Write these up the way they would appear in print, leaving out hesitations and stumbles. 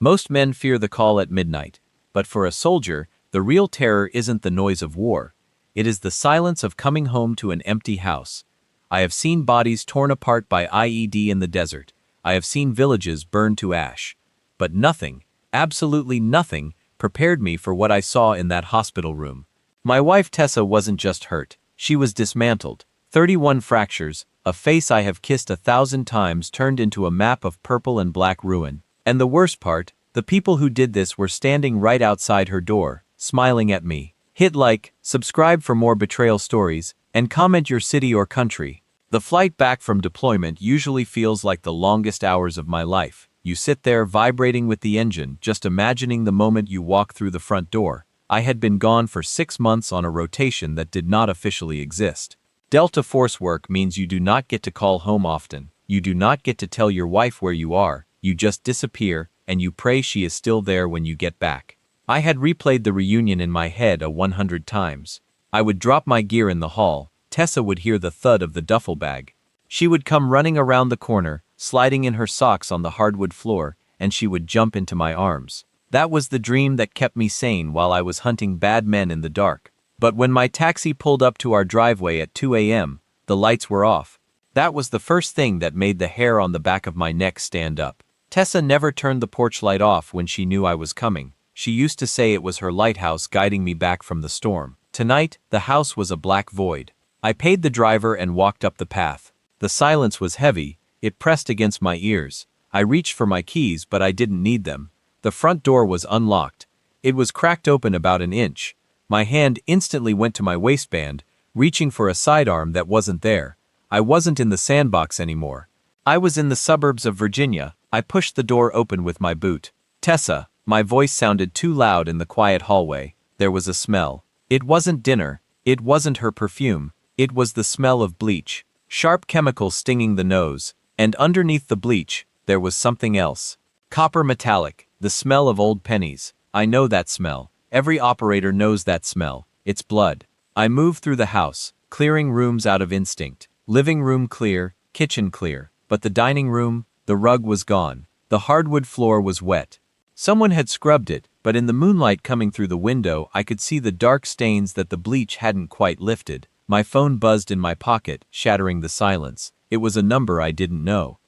Most men fear the call at midnight, but for a soldier, the real terror isn't the noise of war. It is the silence of coming home to an empty house. I have seen bodies torn apart by IED in the desert. I have seen villages burned to ash. But nothing, absolutely nothing, prepared me for what I saw in that hospital room. My wife Tessa wasn't just hurt. She was dismantled. 31 fractures, a face I have kissed 1,000 times turned into a map of purple and black ruin. And the worst part, the people who did this were standing right outside her door, smiling at me. Hit like, subscribe for more betrayal stories, and comment your city or country. The flight back from deployment usually feels like the longest hours of my life. You sit there vibrating with the engine, just imagining the moment you walk through the front door. I had been gone for 6 months on a rotation that did not officially exist. Delta Force work means you do not get to call home often. You do not get to tell your wife where you are. You just disappear, and you pray she is still there when you get back. I had replayed the reunion in my head 100 times. I would drop my gear in the hall. Tessa would hear the thud of the duffel bag. She would come running around the corner, sliding in her socks on the hardwood floor, and she would jump into my arms. That was the dream that kept me sane while I was hunting bad men in the dark. But when my taxi pulled up to our driveway at 2 a.m., the lights were off. That was the first thing that made the hair on the back of my neck stand up. Tessa never turned the porch light off when she knew I was coming. She used to say it was her lighthouse guiding me back from the storm. Tonight, the house was a black void. I paid the driver and walked up the path. The silence was heavy. It pressed against my ears. I reached for my keys, but I didn't need them. The front door was unlocked. It was cracked open about an inch. My hand instantly went to my waistband, reaching for a sidearm that wasn't there. I wasn't in the sandbox anymore. I was in the suburbs of Virginia. I pushed the door open with my boot. Tessa, my voice sounded too loud in the quiet hallway. There was a smell. It wasn't dinner. It wasn't her perfume. It was the smell of bleach. Sharp chemicals stinging the nose. And underneath the bleach, there was something else. Copper metallic, the smell of old pennies. I know that smell. Every operator knows that smell. It's blood. I moved through the house, clearing rooms out of instinct. Living room clear, kitchen clear. But the dining room, the rug was gone. The hardwood floor was wet. Someone had scrubbed it, but in the moonlight coming through the window, I could see the dark stains that the bleach hadn't quite lifted. My phone buzzed in my pocket, shattering the silence. It was a number I didn't know.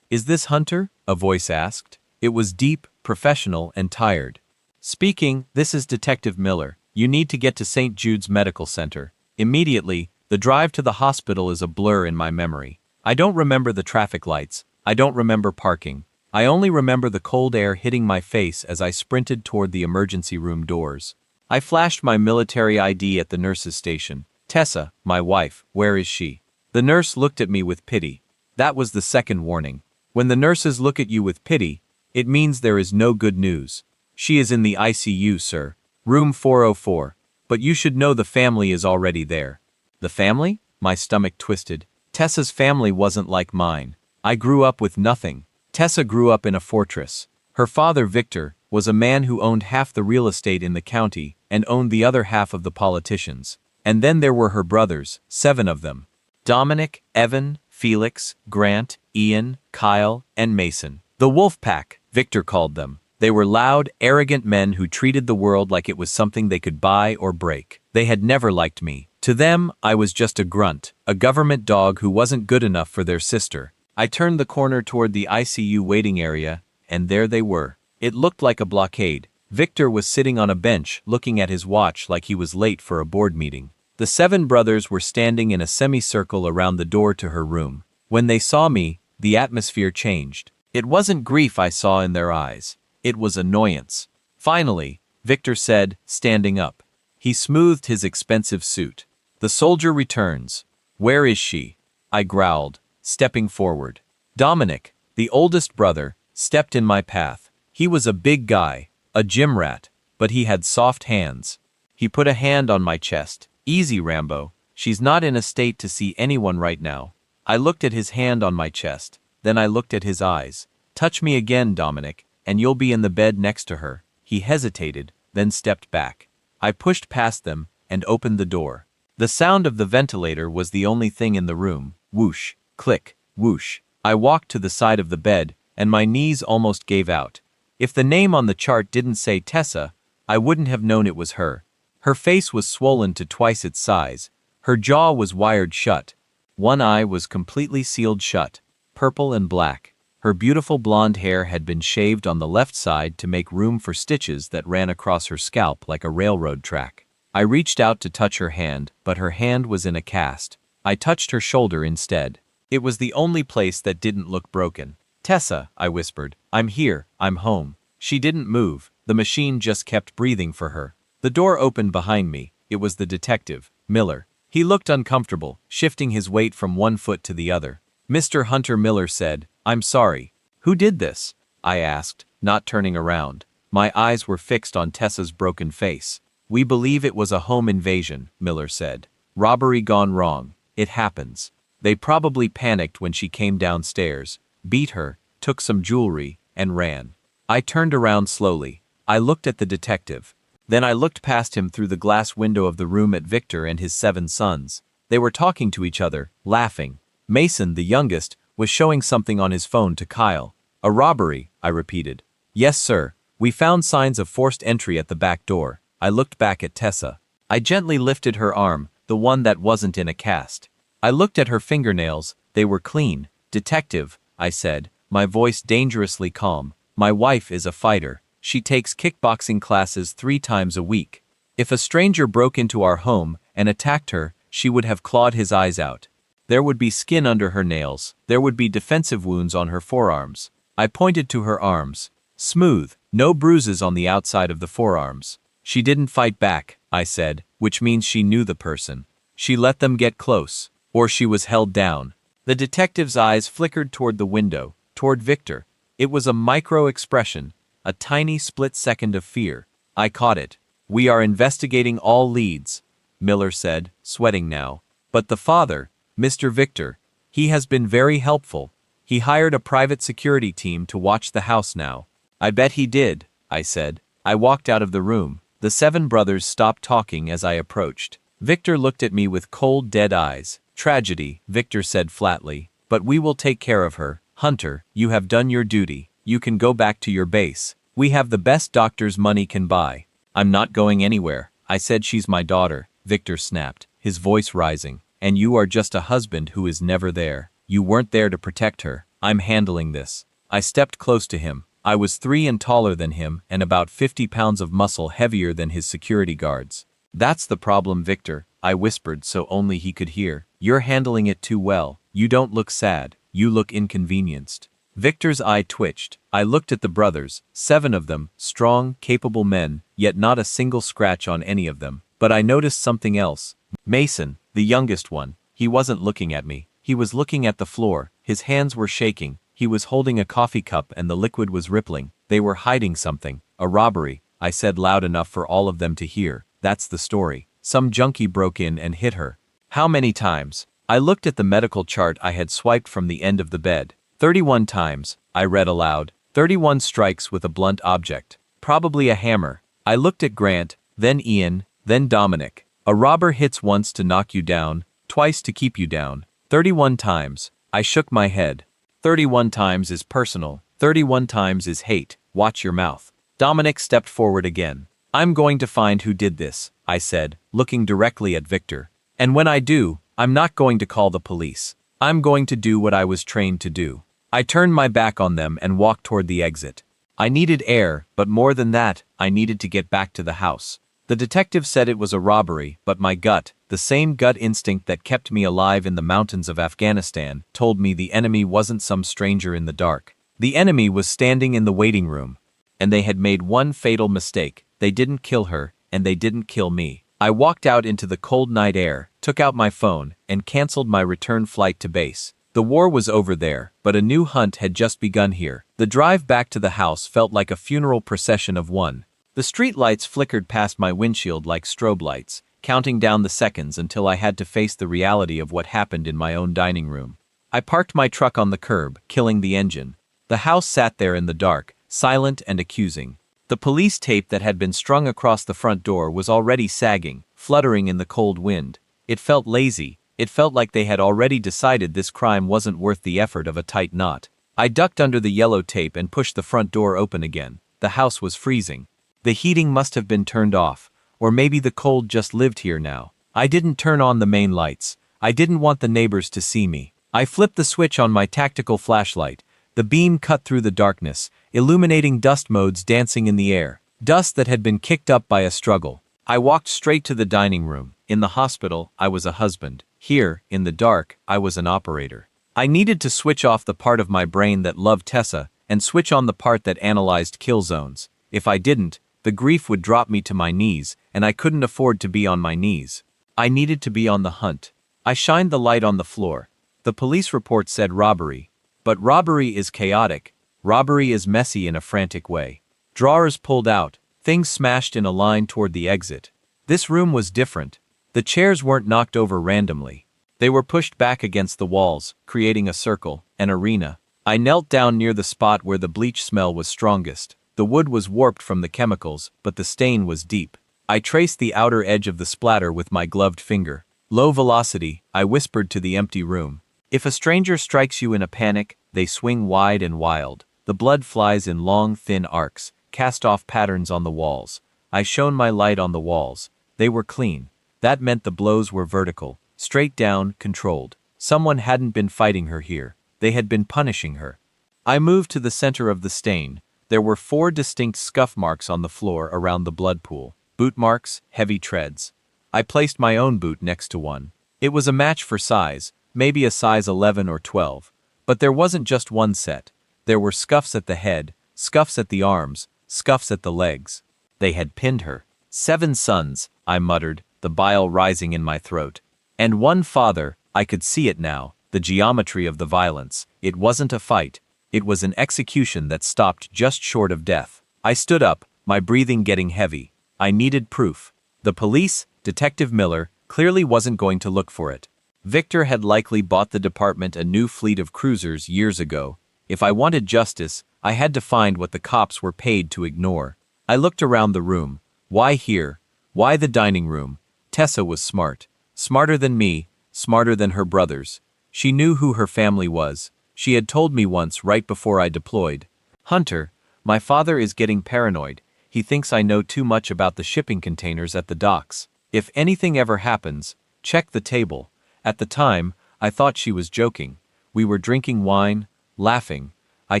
"Is this Hunter?" a voice asked. It was deep, professional, and tired. "Speaking, this is Detective Miller. You need to get to St. Jude's Medical Center. Immediately." The drive to the hospital is a blur in my memory. I don't remember the traffic lights. I don't remember parking. I only remember the cold air hitting my face as I sprinted toward the emergency room doors. I flashed my military ID at the nurse's station. "Tessa, my wife, where is she?" The nurse looked at me with pity. That was the second warning. When the nurses look at you with pity, it means there is no good news. "She is in the ICU, sir. Room 404. But you should know the family is already there." The family? My stomach twisted. Tessa's family wasn't like mine. I grew up with nothing. Tessa grew up in a fortress. Her father, Victor, was a man who owned half the real estate in the county and owned the other half of the politicians. And then there were her brothers, 7 of them. Dominic, Evan, Felix, Grant, Ian, Kyle, and Mason. The Wolf Pack, Victor called them. They were loud, arrogant men who treated the world like it was something they could buy or break. They had never liked me. To them, I was just a grunt, a government dog who wasn't good enough for their sister. I turned the corner toward the ICU waiting area, and there they were. It looked like a blockade. Victor was sitting on a bench, looking at his watch like he was late for a board meeting. The 7 brothers were standing in a semicircle around the door to her room. When they saw me, the atmosphere changed. It wasn't grief I saw in their eyes. It was annoyance. Finally, Victor said, standing up. He smoothed his expensive suit. "The soldier returns. Where is she?" I growled, stepping forward. Dominic, the oldest brother, stepped in my path. He was a big guy, a gym rat, but he had soft hands. He put a hand on my chest. "Easy, Rambo. She's not in a state to see anyone right now." I looked at his hand on my chest. Then I looked at his eyes. "Touch me again, Dominic, and you'll be in the bed next to her." He hesitated, then stepped back. I pushed past them and opened the door. The sound of the ventilator was the only thing in the room. Whoosh, click, whoosh. I walked to the side of the bed, and my knees almost gave out. If the name on the chart didn't say Tessa, I wouldn't have known it was her. Her face was swollen to twice its size. Her jaw was wired shut. One eye was completely sealed shut, purple and black. Her beautiful blonde hair had been shaved on the left side to make room for stitches that ran across her scalp like a railroad track. I reached out to touch her hand, but her hand was in a cast. I touched her shoulder instead. It was the only place that didn't look broken. "Tessa," I whispered. "I'm here, I'm home." She didn't move. The machine just kept breathing for her. The door opened behind me. It was the detective, Miller. He looked uncomfortable, shifting his weight from one foot to the other. "Mr. Hunter," Miller said, "I'm sorry." "Who did this?" I asked, not turning around. My eyes were fixed on Tessa's broken face. "We believe it was a home invasion," Miller said. "Robbery gone wrong. It happens. They probably panicked when she came downstairs, beat her, took some jewelry, and ran." I turned around slowly. I looked at the detective. Then I looked past him through the glass window of the room at Victor and his 7 sons. They were talking to each other, laughing. Mason, the youngest, was showing something on his phone to Kyle. "A robbery," I repeated. "Yes, sir. We found signs of forced entry at the back door." I looked back at Tessa. I gently lifted her arm, the one that wasn't in a cast. I looked at her fingernails. They were clean. "Detective," I said, my voice dangerously calm. "My wife is a fighter. She takes kickboxing classes 3 times a week. If a stranger broke into our home and attacked her, she would have clawed his eyes out. There would be skin under her nails. There would be defensive wounds on her forearms." I pointed to her arms. "Smooth, no bruises on the outside of the forearms." "She didn't fight back," I said, "which means she knew the person. She let them get close. Or she was held down." The detective's eyes flickered toward the window, toward Victor. It was a micro-expression, a tiny split second of fear. I caught it. "We are investigating all leads," Miller said, sweating now. "But the father, Mr. Victor, he has been very helpful. He hired a private security team to watch the house now." "I bet he did," I said. I walked out of the room. The 7 brothers stopped talking as I approached. Victor looked at me with cold, dead eyes. "Tragedy," Victor said flatly, "but we will take care of her. Hunter, you have done your duty. You can go back to your base. We have the best doctors money can buy." "I'm not going anywhere." I said. "She's my daughter," Victor snapped, his voice rising. "And you are just a husband who is never there. You weren't there to protect her. I'm handling this." I stepped close to him. I was 3 and taller than him and about 50 pounds of muscle heavier than his security guards. "That's the problem, Victor," I whispered so only he could hear. "You're handling it too well. You don't look sad. You look inconvenienced." Victor's eye twitched. I looked at the brothers, 7 of them, strong, capable men, yet not a single scratch on any of them. But I noticed something else. Mason, the youngest one, he wasn't looking at me. He was looking at the floor. His hands were shaking. He was holding a coffee cup and the liquid was rippling. They were hiding something. "A robbery," I said loud enough for all of them to hear. "That's the story. Some junkie broke in and hit her." "How many times?" I looked at the medical chart I had swiped from the end of the bed. 31 times, I read aloud. 31 strikes with a blunt object. Probably a hammer. I looked at Grant, then Ian, then Dominic. "A robber hits once to knock you down, twice to keep you down. 31 times. I shook my head. 31 times is personal. 31 times is hate. Watch your mouth. Dominic stepped forward again. "I'm going to find who did this," I said, looking directly at Victor. "And when I do, I'm not going to call the police. I'm going to do what I was trained to do." I turned my back on them and walked toward the exit. I needed air, but more than that, I needed to get back to the house. The detective said it was a robbery, but my gut, the same gut instinct that kept me alive in the mountains of Afghanistan, told me the enemy wasn't some stranger in the dark. The enemy was standing in the waiting room. And they had made one fatal mistake. They didn't kill her, and they didn't kill me. I walked out into the cold night air, took out my phone, and canceled my return flight to base. The war was over there, but a new hunt had just begun here. The drive back to the house felt like a funeral procession of one. The street lights flickered past my windshield like strobe lights, counting down the seconds until I had to face the reality of what happened in my own dining room. I parked my truck on the curb, killing the engine. The house sat there in the dark, silent and accusing. The police tape that had been strung across the front door was already sagging, fluttering in the cold wind. It felt lazy. It felt like they had already decided this crime wasn't worth the effort of a tight knot. I ducked under the yellow tape and pushed the front door open again. The house was freezing. The heating must have been turned off, or maybe the cold just lived here now. I didn't turn on the main lights. I didn't want the neighbors to see me. I flipped the switch on my tactical flashlight. The beam cut through the darkness, illuminating dust motes dancing in the air. Dust that had been kicked up by a struggle. I walked straight to the dining room. In the hospital, I was a husband. Here, in the dark, I was an operator. I needed to switch off the part of my brain that loved Tessa and switch on the part that analyzed kill zones. If I didn't, the grief would drop me to my knees, and I couldn't afford to be on my knees. I needed to be on the hunt. I shined the light on the floor. The police report said robbery. But robbery is chaotic. Robbery is messy in a frantic way. Drawers pulled out, things smashed in a line toward the exit. This room was different. The chairs weren't knocked over randomly. They were pushed back against the walls, creating a circle, an arena. I knelt down near the spot where the bleach smell was strongest. The wood was warped from the chemicals, but the stain was deep. I traced the outer edge of the splatter with my gloved finger. Low velocity, I whispered to the empty room. If a stranger strikes you in a panic, they swing wide and wild. The blood flies in long, thin arcs, cast off patterns on the walls. I shone my light on the walls. They were clean. That meant the blows were vertical, straight down, controlled. Someone hadn't been fighting her here. They had been punishing her. I moved to the center of the stain. There were 4 distinct scuff marks on the floor around the blood pool. Boot marks, heavy treads. I placed my own boot next to one. It was a match for size, maybe a size 11 or 12. But there wasn't just one set. There were scuffs at the head, scuffs at the arms, scuffs at the legs. They had pinned her. 7 sons, I muttered, the bile rising in my throat. And 1 father. I could see it now, the geometry of the violence. It wasn't a fight. It was an execution that stopped just short of death. I stood up, my breathing getting heavy. I needed proof. The police, Detective Miller, clearly wasn't going to look for it. Victor had likely bought the department a new fleet of cruisers years ago. If I wanted justice, I had to find what the cops were paid to ignore. I looked around the room. Why here? Why the dining room? Tessa was smart. Smarter than me, smarter than her brothers. She knew who her family was. She had told me once right before I deployed. Hunter, my father is getting paranoid. He thinks I know too much about the shipping containers at the docks. If anything ever happens, check the table. At the time, I thought she was joking. We were drinking wine, laughing. I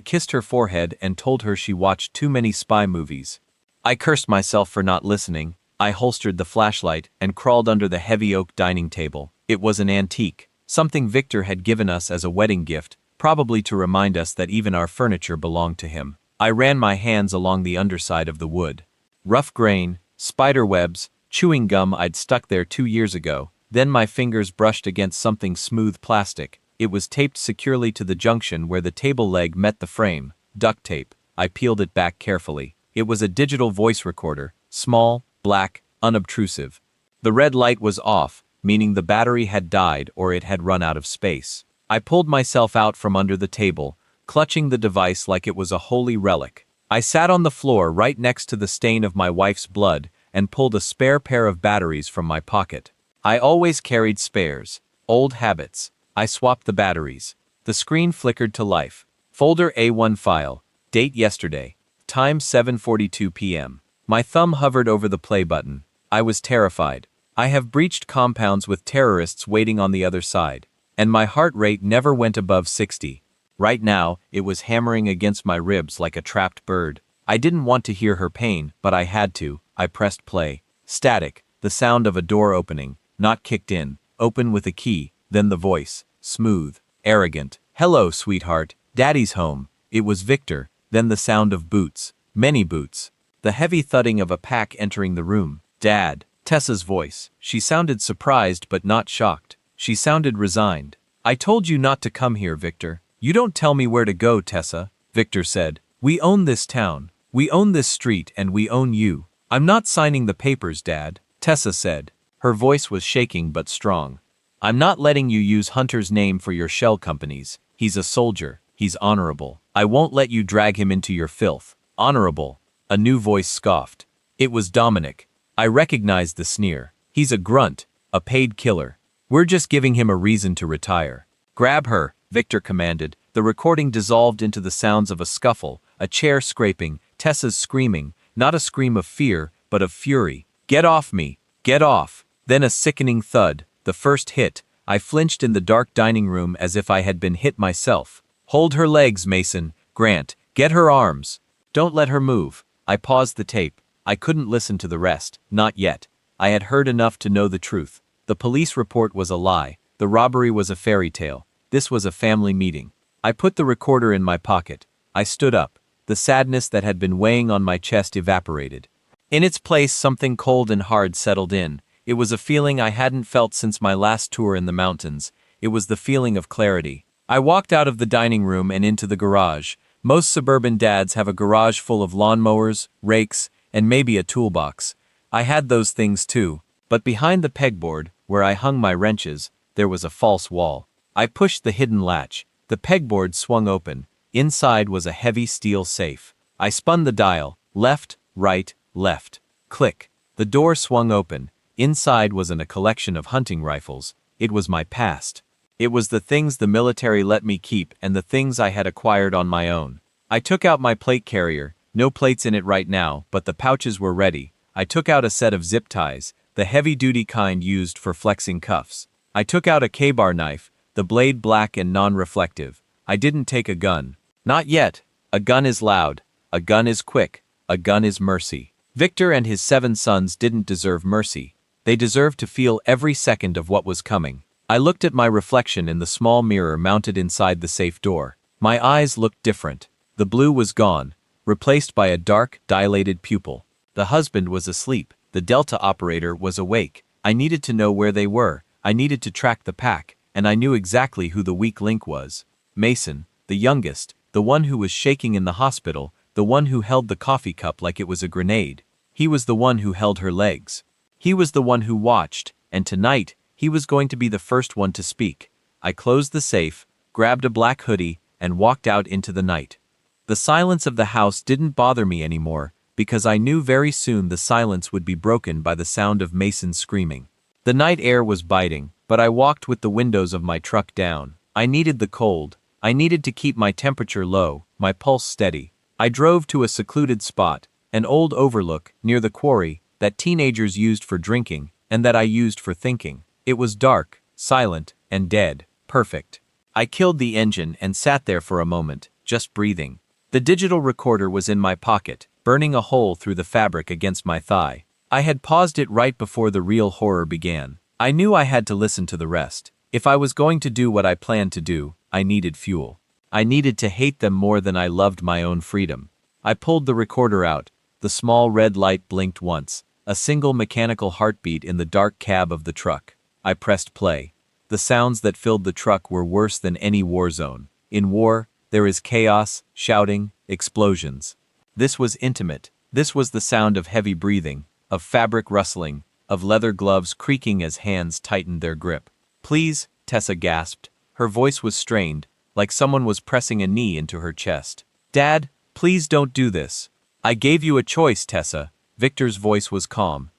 kissed her forehead and told her she watched too many spy movies. I cursed myself for not listening. I holstered the flashlight and crawled under the heavy oak dining table. It was an antique, something Victor had given us as a wedding gift, probably to remind us that even our furniture belonged to him. I ran my hands along the underside of the wood. Rough grain, spider webs, chewing gum I'd stuck there 2 years ago. Then my fingers brushed against something smooth plastic. It was taped securely to the junction where the table leg met the frame. Duct tape. I peeled it back carefully. It was a digital voice recorder, small, black, unobtrusive. The red light was off, meaning the battery had died or it had run out of space. I pulled myself out from under the table, clutching the device like it was a holy relic. I sat on the floor right next to the stain of my wife's blood and pulled a spare pair of batteries from my pocket. I always carried spares. Old habits. I swapped the batteries. The screen flickered to life. Folder A1 file. Date yesterday. Time 7:42 p.m. My thumb hovered over the play button. I was terrified. I have breached compounds with terrorists waiting on the other side. And my heart rate never went above 60. Right now, it was hammering against my ribs like a trapped bird. I didn't want to hear her pain, but I had to. I pressed play. Static. The sound of a door opening. Not kicked in. Open with a key. Then the voice. Smooth. Arrogant. Hello, sweetheart. Daddy's home. It was Victor. Then the sound of boots. Many boots. The heavy thudding of a pack entering the room. Dad. Tessa's voice. She sounded surprised but not shocked. She sounded resigned. I told you not to come here, Victor. You don't tell me where to go, Tessa, Victor said. We own this town. We own this street and we own you. I'm not signing the papers, Dad, Tessa said. Her voice was shaking but strong. I'm not letting you use Hunter's name for your shell companies. He's a soldier. He's honorable. I won't let you drag him into your filth. Honorable. A new voice scoffed. It was Dominic. I recognized the sneer. He's a grunt, a paid killer. We're just giving him a reason to retire. Grab her, Victor commanded. The recording dissolved into the sounds of a scuffle, a chair scraping, Tessa's screaming, not a scream of fear, but of fury. "Get off me! Get off!" Then a sickening thud, the first hit. I flinched in the dark dining room as if I had been hit myself. "Hold her legs, Mason. Grant, get her arms. Don't let her move." I paused the tape. I couldn't listen to the rest, not yet. I had heard enough to know the truth. The police report was a lie. The robbery was a fairy tale. This was a family meeting. I put the recorder in my pocket. I stood up. The sadness that had been weighing on my chest evaporated. In its place, something cold and hard settled in. It was a feeling I hadn't felt since my last tour in the mountains. It was the feeling of clarity. I walked out of the dining room and into the garage. Most suburban dads have a garage full of lawnmowers, rakes, and maybe a toolbox. I had those things too, but behind the pegboard, where I hung my wrenches, there was a false wall. I pushed the hidden latch. The pegboard swung open. Inside was a heavy steel safe. I spun the dial, left, right, left. Click. The door swung open. Inside was a collection of hunting rifles. It was my past. It was the things the military let me keep and the things I had acquired on my own. I took out my plate carrier. No plates in it right now, but the pouches were ready. I took out a set of zip ties, the heavy-duty kind used for flexing cuffs. I took out a K-bar knife, the blade black and non-reflective. I didn't take a gun. Not yet. A gun is loud. A gun is quick. A gun is mercy. Victor and his 7 sons didn't deserve mercy. They deserved to feel every second of what was coming. I looked at my reflection in the small mirror mounted inside the safe door. My eyes looked different. The blue was gone, replaced by a dark, dilated pupil. The husband was asleep. The Delta operator was awake. I needed to know where they were. I needed to track the pack, and I knew exactly who the weak link was. Mason, the youngest, the one who was shaking in the hospital, the one who held the coffee cup like it was a grenade. He was the one who held her legs. He was the one who watched, and tonight, he was going to be the first one to speak. I closed the safe, grabbed a black hoodie, and walked out into the night. The silence of the house didn't bother me anymore, because I knew very soon the silence would be broken by the sound of Mason screaming. The night air was biting, but I walked with the windows of my truck down. I needed the cold. I needed to keep my temperature low, my pulse steady. I drove to a secluded spot, an old overlook near the quarry that teenagers used for drinking and that I used for thinking. It was dark, silent, and dead. Perfect. I killed the engine and sat there for a moment, just breathing. The digital recorder was in my pocket, burning a hole through the fabric against my thigh. I had paused it right before the real horror began. I knew I had to listen to the rest. If I was going to do what I planned to do, I needed fuel. I needed to hate them more than I loved my own freedom. I pulled the recorder out. The small red light blinked once, a single mechanical heartbeat in the dark cab of the truck. I pressed play. The sounds that filled the truck were worse than any war zone. In war, there is chaos, shouting, explosions. This was intimate. This was the sound of heavy breathing, of fabric rustling, of leather gloves creaking as hands tightened their grip. "Please," Tessa gasped. Her voice was strained, like someone was pressing a knee into her chest. "Dad, please don't do this." "I gave you a choice, Tessa." Victor's voice was calm.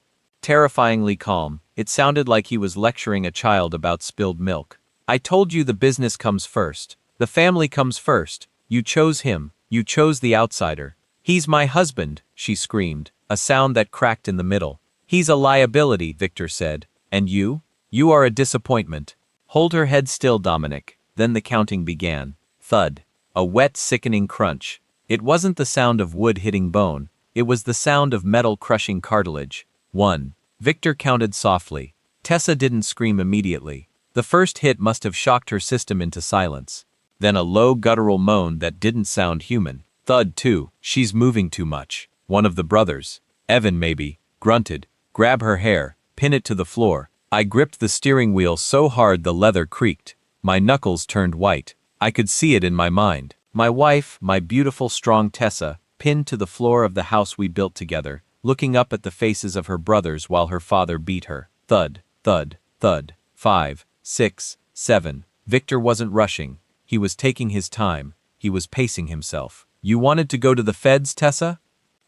Terrifyingly calm. It sounded like he was lecturing a child about spilled milk. "I told you the business comes first. The family comes first. You chose him. You chose the outsider." "He's my husband," she screamed, a sound that cracked in the middle. "He's a liability," Victor said. "And you? You are a disappointment." "Hold her head still, Dominic." Then the counting began. Thud. A wet, sickening crunch. It wasn't the sound of wood hitting bone. It was the sound of metal crushing cartilage. 1. Victor counted softly. Tessa didn't scream immediately. The first hit must have shocked her system into silence. Then a low guttural moan that didn't sound human. Thud 2. "She's moving too much." One of the brothers, Evan maybe, grunted. "Grab her hair, pin it to the floor." I gripped the steering wheel so hard the leather creaked. My knuckles turned white. I could see it in my mind. My wife, my beautiful strong Tessa, pinned to the floor of the house we built together, looking up at the faces of her brothers while her father beat her. Thud, thud, thud. 5, 6, 7. Victor wasn't rushing. He was taking his time. He was pacing himself. "You wanted to go to the feds, Tessa?"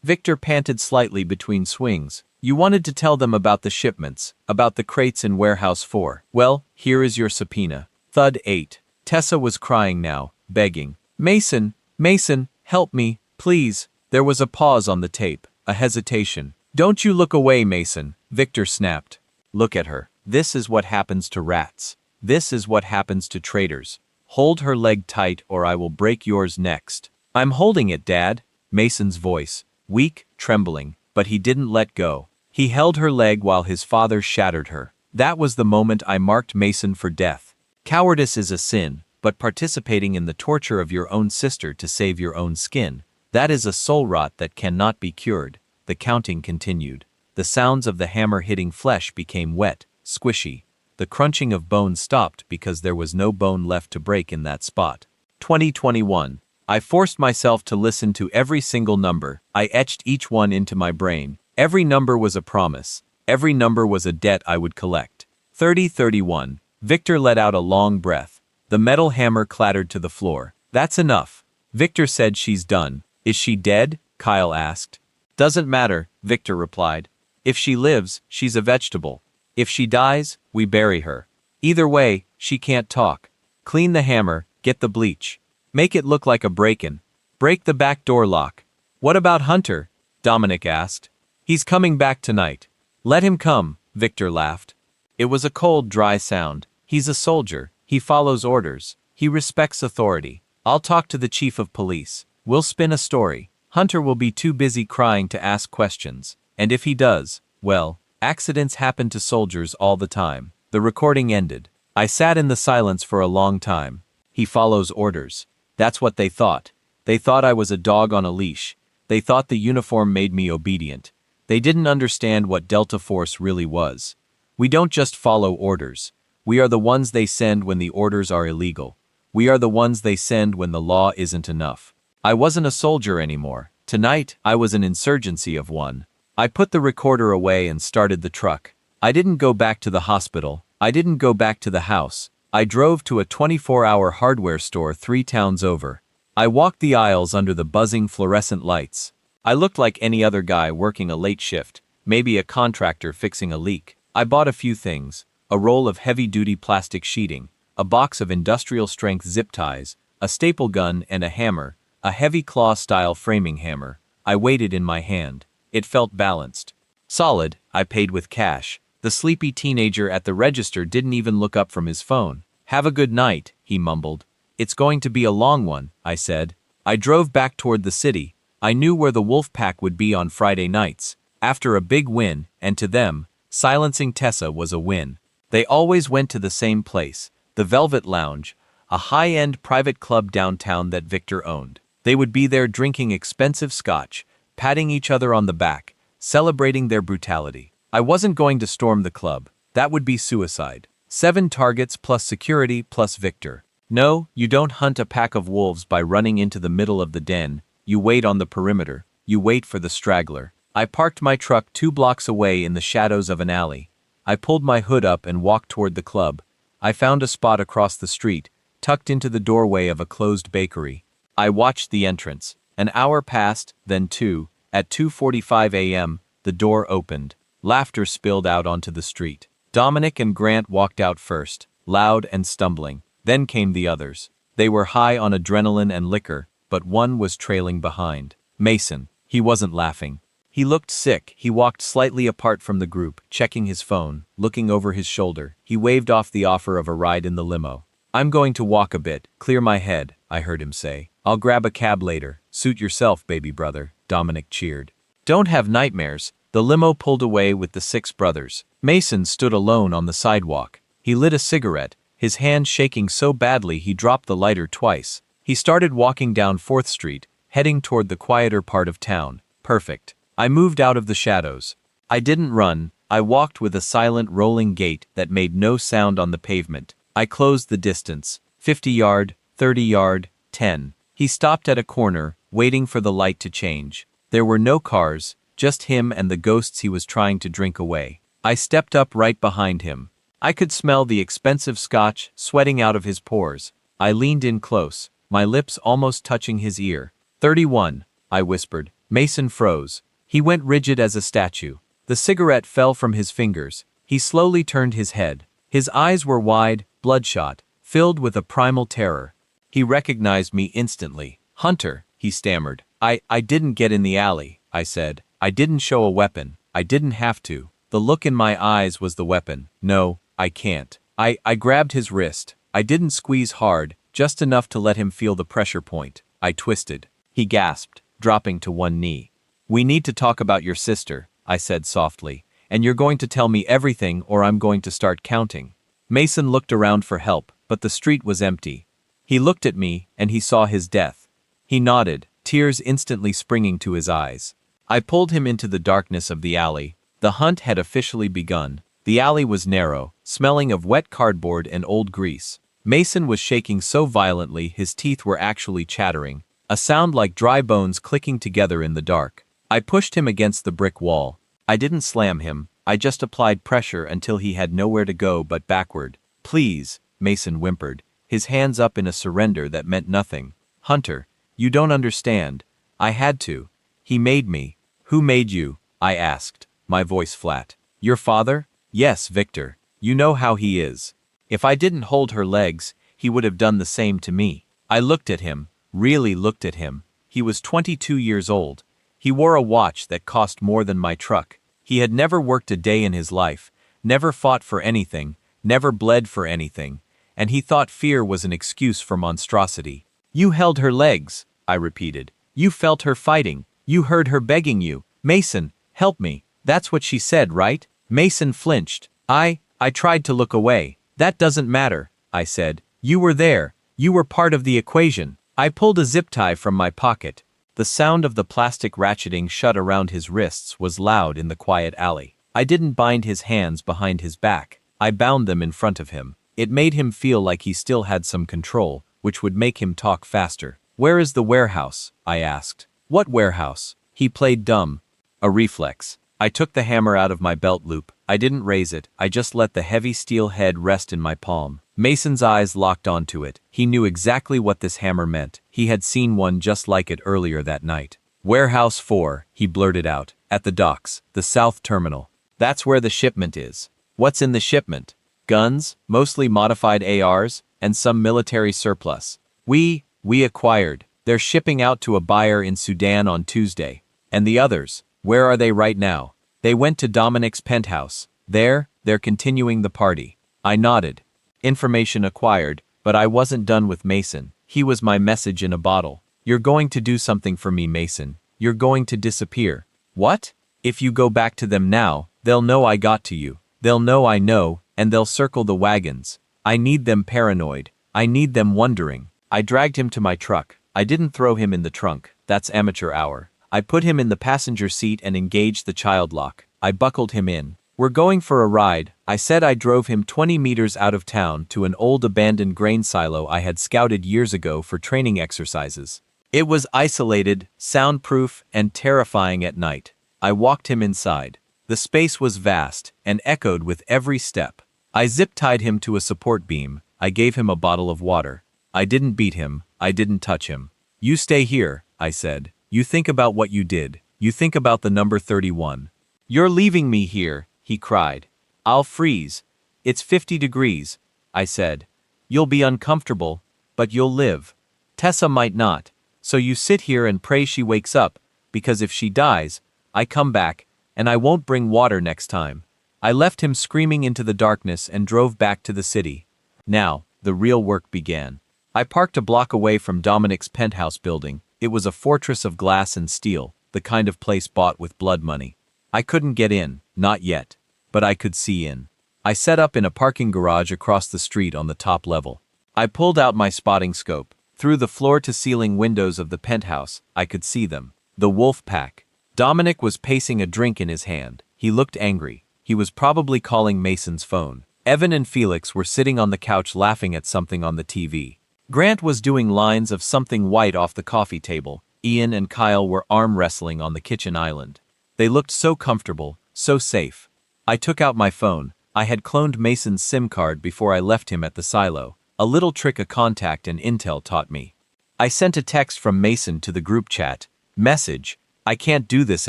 Victor panted slightly between swings. "You wanted to tell them about the shipments, about the crates in warehouse 4. Well, here is your subpoena." Thud 8. Tessa was crying now, begging. "Mason, Mason, help me, please." There was a pause on the tape, a hesitation. "Don't you look away, Mason," Victor snapped. "Look at her. This is what happens to rats. This is what happens to traitors. Hold her leg tight or I will break yours next." "I'm holding it, Dad." Mason's voice, weak, trembling, but he didn't let go. He held her leg while his father shattered her. That was the moment I marked Mason for death. Cowardice is a sin, but participating in the torture of your own sister to save your own skin, that is a soul rot that cannot be cured. The counting continued. The sounds of the hammer hitting flesh became wet, squishy. The crunching of bones stopped because there was no bone left to break in that spot. 2021. I forced myself to listen to every single number. I etched each one into my brain. Every number was a promise. Every number was a debt I would collect. 3031. Victor let out a long breath. The metal hammer clattered to the floor. "That's enough." Victor said. "She's done." "Is she dead?" Kyle asked. "Doesn't matter," Victor replied. "If she lives, she's a vegetable. If she dies, we bury her. Either way, she can't talk. Clean the hammer, get the bleach. Make it look like a break-in. Break the back door lock." "What about Hunter?" Dominic asked. "He's coming back tonight." "Let him come," Victor laughed. It was a cold, dry sound. "He's a soldier. He follows orders. He respects authority. I'll talk to the chief of police. We'll spin a story. Hunter will be too busy crying to ask questions. And if he does, well, accidents happen to soldiers all the time." The recording ended. I sat in the silence for a long time. He follows orders. That's what they thought. They thought I was a dog on a leash. They thought the uniform made me obedient. They didn't understand what Delta Force really was. We don't just follow orders. We are the ones they send when the orders are illegal. We are the ones they send when the law isn't enough. I wasn't a soldier anymore. Tonight, I was an insurgency of one. I put the recorder away and started the truck. I didn't go back to the hospital. I didn't go back to the house. I drove to a 24-hour hardware store 3 towns over. I walked the aisles under the buzzing fluorescent lights. I looked like any other guy working a late shift, maybe a contractor fixing a leak. I bought a few things: a roll of heavy-duty plastic sheeting, a box of industrial-strength zip ties, a staple gun and a hammer, a heavy claw-style framing hammer. I weighed it in my hand. It felt balanced. Solid. I paid with cash. The sleepy teenager at the register didn't even look up from his phone. "Have a good night," he mumbled. "It's going to be a long one," I said. I drove back toward the city. I knew where the wolf pack would be on Friday nights. After a big win, and to them, silencing Tessa was a win. They always went to the same place, the Velvet Lounge, a high-end private club downtown that Victor owned. They would be there drinking expensive scotch, patting each other on the back, celebrating their brutality. I wasn't going to storm the club. That would be suicide. 7 targets plus security plus Victor. No, you don't hunt a pack of wolves by running into the middle of the den. You wait on the perimeter. You wait for the straggler. I parked my truck 2 blocks away in the shadows of an alley. I pulled my hood up and walked toward the club. I found a spot across the street, tucked into the doorway of a closed bakery. I watched the entrance. An hour passed, then 2. At 2:45 a.m., the door opened. Laughter spilled out onto the street. Dominic and Grant walked out first, loud and stumbling. Then came the others. They were high on adrenaline and liquor, but one was trailing behind. Mason. He wasn't laughing. He looked sick. He walked slightly apart from the group, checking his phone, looking over his shoulder. He waved off the offer of a ride in the limo. "I'm going to walk a bit, clear my head," I heard him say. "I'll grab a cab later. Suit yourself, baby brother," Dominic cheered. "Don't have nightmares." The limo pulled away with the 6 brothers. Mason stood alone on the sidewalk. He lit a cigarette, his hand shaking so badly he dropped the lighter twice. He started walking down 4th Street, heading toward the quieter part of town. Perfect. I moved out of the shadows. I didn't run. I walked with a silent rolling gait that made no sound on the pavement. I closed the distance. 50 yard, 30 yard, 10. He stopped at a corner, waiting for the light to change. There were no cars, just him and the ghosts he was trying to drink away. I stepped up right behind him. I could smell the expensive scotch sweating out of his pores. I leaned in close, my lips almost touching his ear. 31, I whispered. Mason froze. He went rigid as a statue. The cigarette fell from his fingers. He slowly turned his head. His eyes were wide, bloodshot, filled with a primal terror. He recognized me instantly. "Hunter," he stammered. I didn't get in the alley, I said. I didn't show a weapon. I didn't have to. The look in my eyes was the weapon. No, I can't. I grabbed his wrist. I didn't squeeze hard, just enough to let him feel the pressure point. I twisted. He gasped, dropping to one knee. We need to talk about your sister, I said softly, and you're going to tell me everything or I'm going to start counting. Mason looked around for help, but the street was empty. He looked at me, and he saw his death. He nodded, tears instantly springing to his eyes. I pulled him into the darkness of the alley. The hunt had officially begun. The alley was narrow, smelling of wet cardboard and old grease. Mason was shaking so violently his teeth were actually chattering, a sound like dry bones clicking together in the dark. I pushed him against the brick wall. I didn't slam him, I just applied pressure until he had nowhere to go but backward. Please, Mason whimpered, his hands up in a surrender that meant nothing. Hunter, you don't understand. I had to. He made me. Who made you? I asked, my voice flat. Your father? Yes, Victor. You know how he is. If I didn't hold her legs, he would have done the same to me. I looked at him, really looked at him. He was 22 years old. He wore a watch that cost more than my truck. He had never worked a day in his life, never fought for anything, never bled for anything, and he thought fear was an excuse for monstrosity. You held her legs, I repeated. You felt her fighting. You heard her begging you. Mason, help me. That's what she said, right? Mason flinched. I tried to look away. That doesn't matter, I said. You were there. You were part of the equation. I pulled a zip tie from my pocket. The sound of the plastic ratcheting shut around his wrists was loud in the quiet alley. I didn't bind his hands behind his back. I bound them in front of him. It made him feel like he still had some control, which would make him talk faster. Where is the warehouse? I asked. What warehouse? He played dumb. A reflex. I took the hammer out of my belt loop. I didn't raise it, I just let the heavy steel head rest in my palm. Mason's eyes locked onto it. He knew exactly what this hammer meant. He had seen one just like it earlier that night. Warehouse 4, he blurted out. At the docks, the south terminal. That's where the shipment is. What's in the shipment? Guns, mostly modified ARs, and some military surplus. We acquired. They're shipping out to a buyer in Sudan on Tuesday. And the others, where are they right now? They went to Dominic's penthouse. They're continuing the party. I nodded. Information acquired, but I wasn't done with Mason. He was my message in a bottle. You're going to do something for me, Mason. You're going to disappear. What? If you go back to them now, they'll know I got to you. They'll know I know, and they'll circle the wagons. I need them paranoid. I need them wondering. I dragged him to my truck. I didn't throw him in the trunk. That's amateur hour. I put him in the passenger seat and engaged the child lock. I buckled him in. We're going for a ride. I said I drove him 20 meters out of town to an old abandoned grain silo I had scouted years ago for training exercises. It was isolated, soundproof, and terrifying at night. I walked him inside. The space was vast and echoed with every step. I zip-tied him to a support beam. I gave him a bottle of water. I didn't beat him. I didn't touch him. You stay here, I said. You think about what you did. You think about the number 31. You're leaving me here, he cried. I'll freeze. It's 50 degrees, I said. You'll be uncomfortable, but you'll live. Tessa might not, so you sit here and pray she wakes up, because if she dies, I come back, and I won't bring water next time. I left him screaming into the darkness and drove back to the city. Now, the real work began. I parked a block away from Dominic's penthouse building. It was a fortress of glass and steel, the kind of place bought with blood money. I couldn't get in, not yet, but I could see in. I set up in a parking garage across the street on the top level. I pulled out my spotting scope. Through the floor-to-ceiling windows of the penthouse, I could see them. The wolf pack. Dominic was pacing a drink in his hand. He looked angry. He was probably calling Mason's phone. Evan and Felix were sitting on the couch laughing at something on the TV. Grant was doing lines of something white off the coffee table. Ian and Kyle were arm wrestling on the kitchen island. They looked so comfortable, so safe. I took out my phone. I had cloned Mason's SIM card before I left him at the silo, a little trick a contact and intel taught me. I sent a text from Mason to the group chat. Message: I can't do this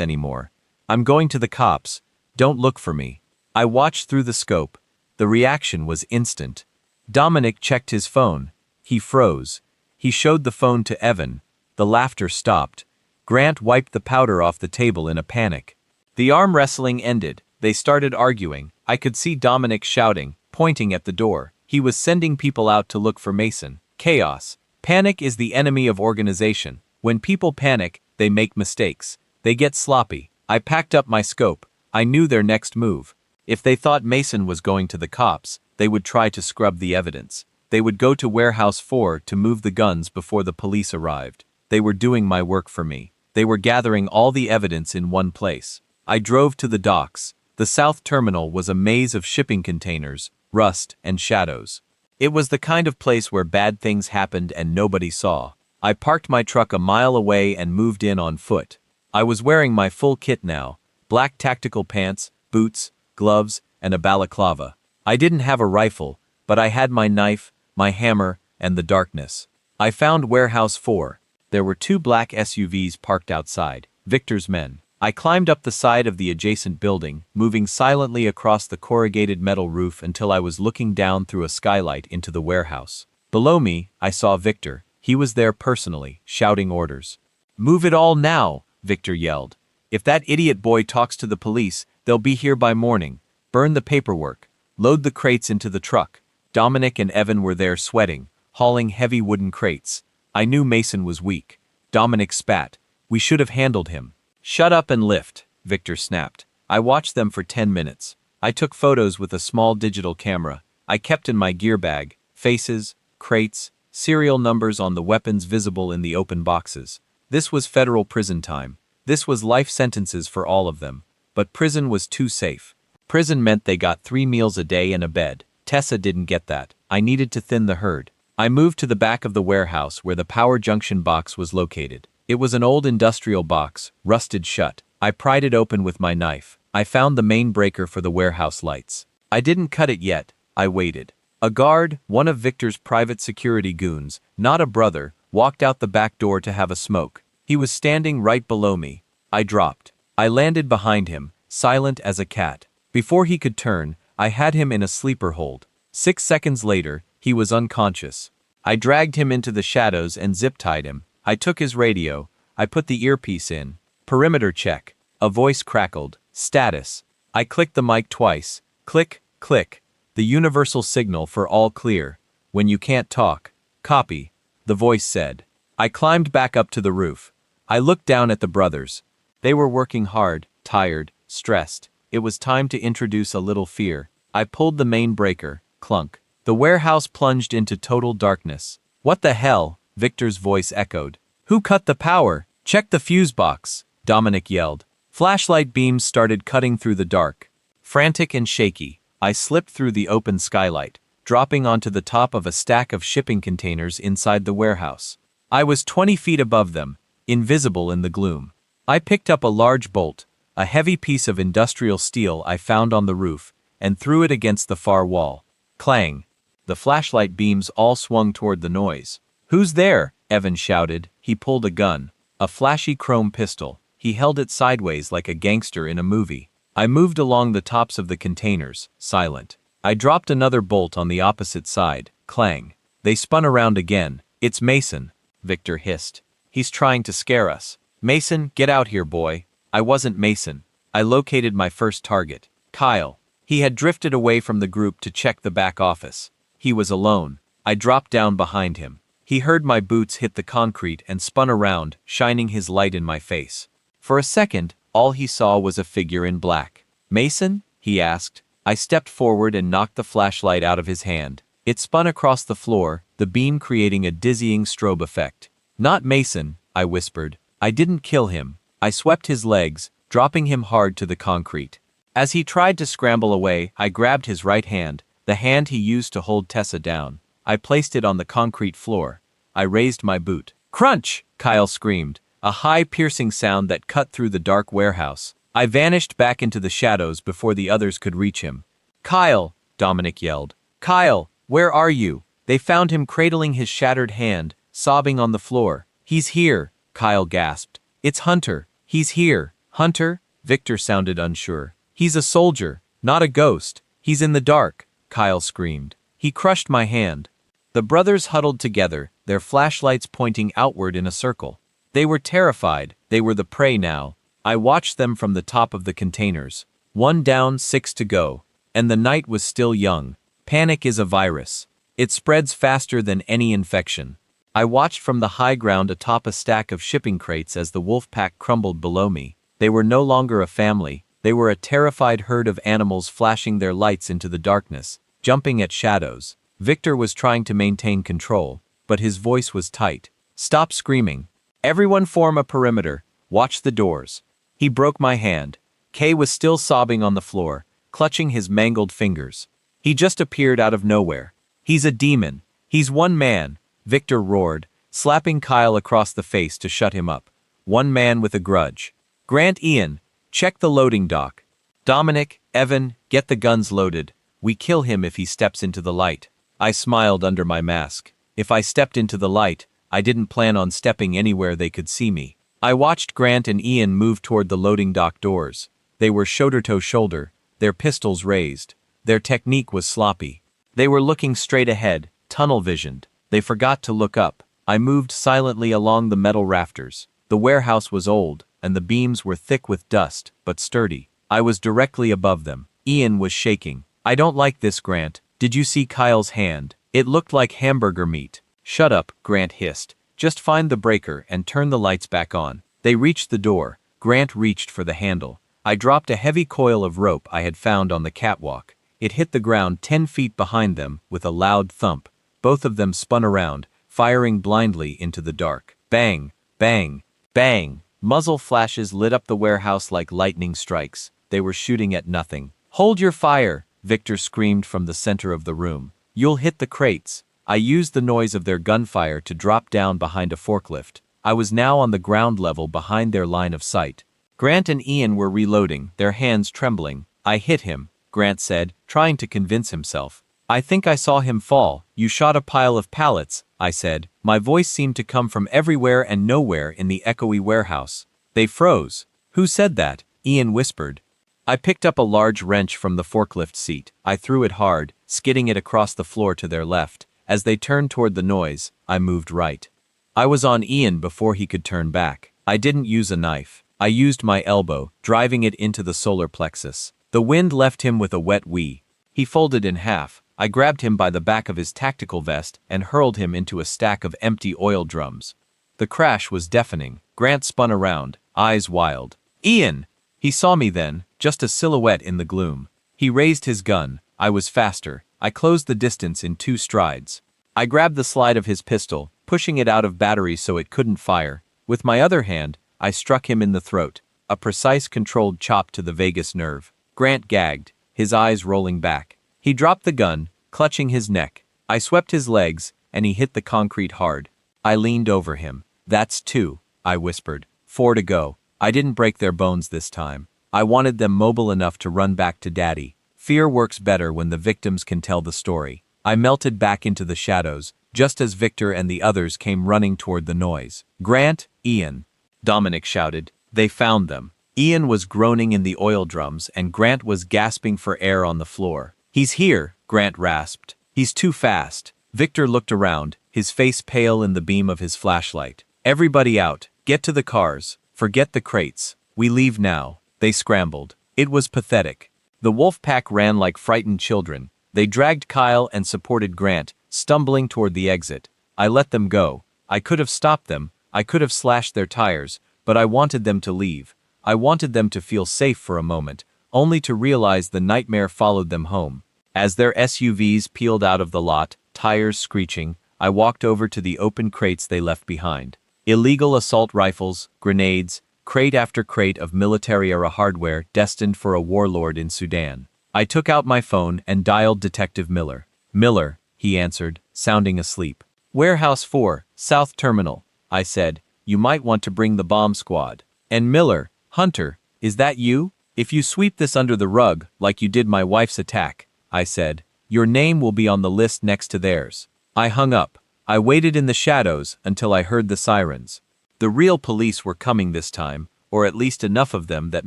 anymore. I'm going to the cops. Don't look for me. I watched through the scope. The reaction was instant. Dominic checked his phone. He froze. He showed the phone to Evan. The laughter stopped. Grant wiped the powder off the table in a panic. The arm wrestling ended. They started arguing. I could see Dominic shouting, pointing at the door. He was sending people out to look for Mason. Chaos. Panic is the enemy of organization. When people panic, they make mistakes. They get sloppy. I packed up my scope. I knew their next move. If they thought Mason was going to the cops, they would try to scrub the evidence. They would go to Warehouse 4 to move the guns before the police arrived. They were doing my work for me. They were gathering all the evidence in one place. I drove to the docks. The south terminal was a maze of shipping containers, rust, and shadows. It was the kind of place where bad things happened and nobody saw. I parked my truck a mile away and moved in on foot. I was wearing my full kit now: black tactical pants, boots, gloves, and a balaclava. I didn't have a rifle, but I had my knife, my hammer, and the darkness. I found Warehouse 4. There were 2 black SUVs parked outside, Victor's men. I climbed up the side of the adjacent building, moving silently across the corrugated metal roof until I was looking down through a skylight into the warehouse. Below me, I saw Victor. He was there personally, shouting orders. "Move it all now," Victor yelled. "If that idiot boy talks to the police, they'll be here by morning. Burn the paperwork. Load the crates into the truck." Dominic and Evan were there sweating, hauling heavy wooden crates. I knew Mason was weak. Dominic spat. "We should have handled him." "Shut up and lift," Victor snapped. I watched them for 10 minutes. I took photos with a small digital camera. I kept in my gear bag faces, crates, serial numbers on the weapons visible in the open boxes. This was federal prison time. This was life sentences for all of them. But prison was too safe. Prison meant they got 3 meals a day and a bed. Tessa didn't get that. I needed to thin the herd. I moved to the back of the warehouse where the power junction box was located. It was an old industrial box, rusted shut. I pried it open with my knife. I found the main breaker for the warehouse lights. I didn't cut it yet. I waited. A guard, one of Victor's private security goons, not a brother, walked out the back door to have a smoke. He was standing right below me. I dropped. I landed behind him, silent as a cat. Before he could turn, I had him in a sleeper hold. 6 seconds later, he was unconscious. I dragged him into the shadows and zip-tied him. I took his radio. I put the earpiece in. Perimeter check. A voice crackled. Status. I clicked the mic twice. Click, click. The universal signal for all clear. When you can't talk. Copy. The voice said. I climbed back up to the roof. I looked down at the brothers. They were working hard, tired, stressed. It was time to introduce a little fear. I pulled the main breaker. Clunk. The warehouse plunged into total darkness. "What the hell?" Victor's voice echoed. "Who cut the power? Check the fuse box," Dominic yelled. Flashlight beams started cutting through the dark. Frantic and shaky, I slipped through the open skylight, dropping onto the top of a stack of shipping containers inside the warehouse. I was 20 feet above them, invisible in the gloom. I picked up a large bolt, a heavy piece of industrial steel I found on the roof, and threw it against the far wall. Clang. The flashlight beams all swung toward the noise. "Who's there?" Evan shouted. He pulled a gun. A flashy chrome pistol. He held it sideways like a gangster in a movie. I moved along the tops of the containers, silent. I dropped another bolt on the opposite side. Clang. They spun around again. "It's Mason," Victor hissed. "He's trying to scare us." "Mason, get out here, boy." I wasn't Mason. I located my first target. Kyle. He had drifted away from the group to check the back office. He was alone. I dropped down behind him. He heard my boots hit the concrete and spun around, shining his light in my face. For a second, all he saw was a figure in black. "Mason?" he asked. I stepped forward and knocked the flashlight out of his hand. It spun across the floor, the beam creating a dizzying strobe effect. "Not Mason," I whispered. "I didn't kill him." I swept his legs, dropping him hard to the concrete. As he tried to scramble away, I grabbed his right hand, the hand he used to hold Tessa down. I placed it on the concrete floor. I raised my boot. "Crunch!" Kyle screamed, a high piercing sound that cut through the dark warehouse. I vanished back into the shadows before the others could reach him. "Kyle!" Dominic yelled. "Kyle, where are you?" They found him cradling his shattered hand, sobbing on the floor. "He's here," Kyle gasped. "It's Hunter. He's here." "Hunter?" Victor sounded unsure. "He's a soldier, not a ghost. He's in the dark," Kyle screamed. He crushed my hand. The brothers huddled together, their flashlights pointing outward in a circle. They were terrified. They were the prey now. I watched them from the top of the containers. 1 down, 6 to go. And the night was still young. Panic is a virus. It spreads faster than any infection. I watched from the high ground atop a stack of shipping crates as the wolf pack crumbled below me. They were no longer a family. They were a terrified herd of animals flashing their lights into the darkness, jumping at shadows. Victor was trying to maintain control, but his voice was tight. "Stop screaming. Everyone form a perimeter. Watch the doors." He broke my hand. Kay was still sobbing on the floor, clutching his mangled fingers. "He just appeared out of nowhere. He's a demon. He's one man," Victor roared, slapping Kyle across the face to shut him up. "One man with a grudge. Grant, Ian, check the loading dock. Dominic, Evan, get the guns loaded. We kill him if he steps into the light." I smiled under my mask. If I stepped into the light, I didn't plan on stepping anywhere they could see me. I watched Grant and Ian move toward the loading dock doors. They were shoulder to shoulder, their pistols raised. Their technique was sloppy. They were looking straight ahead, tunnel-visioned. They forgot to look up. I moved silently along the metal rafters. The warehouse was old, and the beams were thick with dust, but sturdy. I was directly above them. Ian was shaking. "I don't like this, Grant. Did you see Kyle's hand? It looked like hamburger meat." "Shut up," Grant hissed. "Just find the breaker and turn the lights back on." They reached the door. Grant reached for the handle. I dropped a heavy coil of rope I had found on the catwalk. It hit the ground 10 feet behind them with a loud thump. Both of them spun around, firing blindly into the dark. Bang, bang, bang. Muzzle flashes lit up the warehouse like lightning strikes. They were shooting at nothing. "Hold your fire," Victor screamed from the center of the room. "You'll hit the crates." I used the noise of their gunfire to drop down behind a forklift. I was now on the ground level behind their line of sight. Grant and Ian were reloading, their hands trembling. "I hit him," Grant said, trying to convince himself. "I think I saw him fall. You shot a pile of pallets," I said. My voice seemed to come from everywhere and nowhere in the echoey warehouse. They froze. "Who said that?" Ian whispered. I picked up a large wrench from the forklift seat. I threw it hard, skidding it across the floor to their left. As they turned toward the noise, I moved right. I was on Ian before he could turn back. I didn't use a knife. I used my elbow, driving it into the solar plexus. The wind left him with a wet wee. He folded in half. I grabbed him by the back of his tactical vest and hurled him into a stack of empty oil drums. The crash was deafening. Grant spun around, eyes wild. "Ian!" He saw me then, just a silhouette in the gloom. He raised his gun. I was faster. I closed the distance in 2 strides. I grabbed the slide of his pistol, pushing it out of battery so it couldn't fire. With my other hand, I struck him in the throat, a precise controlled chop to the vagus nerve. Grant gagged, his eyes rolling back. He dropped the gun, clutching his neck. I swept his legs, and he hit the concrete hard. I leaned over him. "That's 2, I whispered. 4 to go. I didn't break their bones this time. I wanted them mobile enough to run back to Daddy. Fear works better when the victims can tell the story. I melted back into the shadows, just as Victor and the others came running toward the noise. "Grant, Ian," Dominic shouted. They found them. Ian was groaning in the oil drums and Grant was gasping for air on the floor. "He's here," Grant rasped. "He's too fast." Victor looked around, his face pale in the beam of his flashlight. "Everybody out. Get to the cars. Forget the crates. We leave now." They scrambled. It was pathetic. The wolf pack ran like frightened children. They dragged Kyle and supported Grant, stumbling toward the exit. I let them go. I could have stopped them. I could have slashed their tires, but I wanted them to leave. I wanted them to feel safe for a moment, only to realize the nightmare followed them home. As their SUVs peeled out of the lot, tires screeching, I walked over to the open crates they left behind. Illegal assault rifles, grenades, crate after crate of military-era hardware destined for a warlord in Sudan. I took out my phone and dialed Detective Miller. "Miller," he answered, sounding asleep. "Warehouse 4, South Terminal," I said. "You might want to bring the bomb squad." "And Miller, Hunter, is that you? If you sweep this under the rug, like you did my wife's attack," I said, "your name will be on the list next to theirs." I hung up. I waited in the shadows until I heard the sirens. The real police were coming this time, or at least enough of them that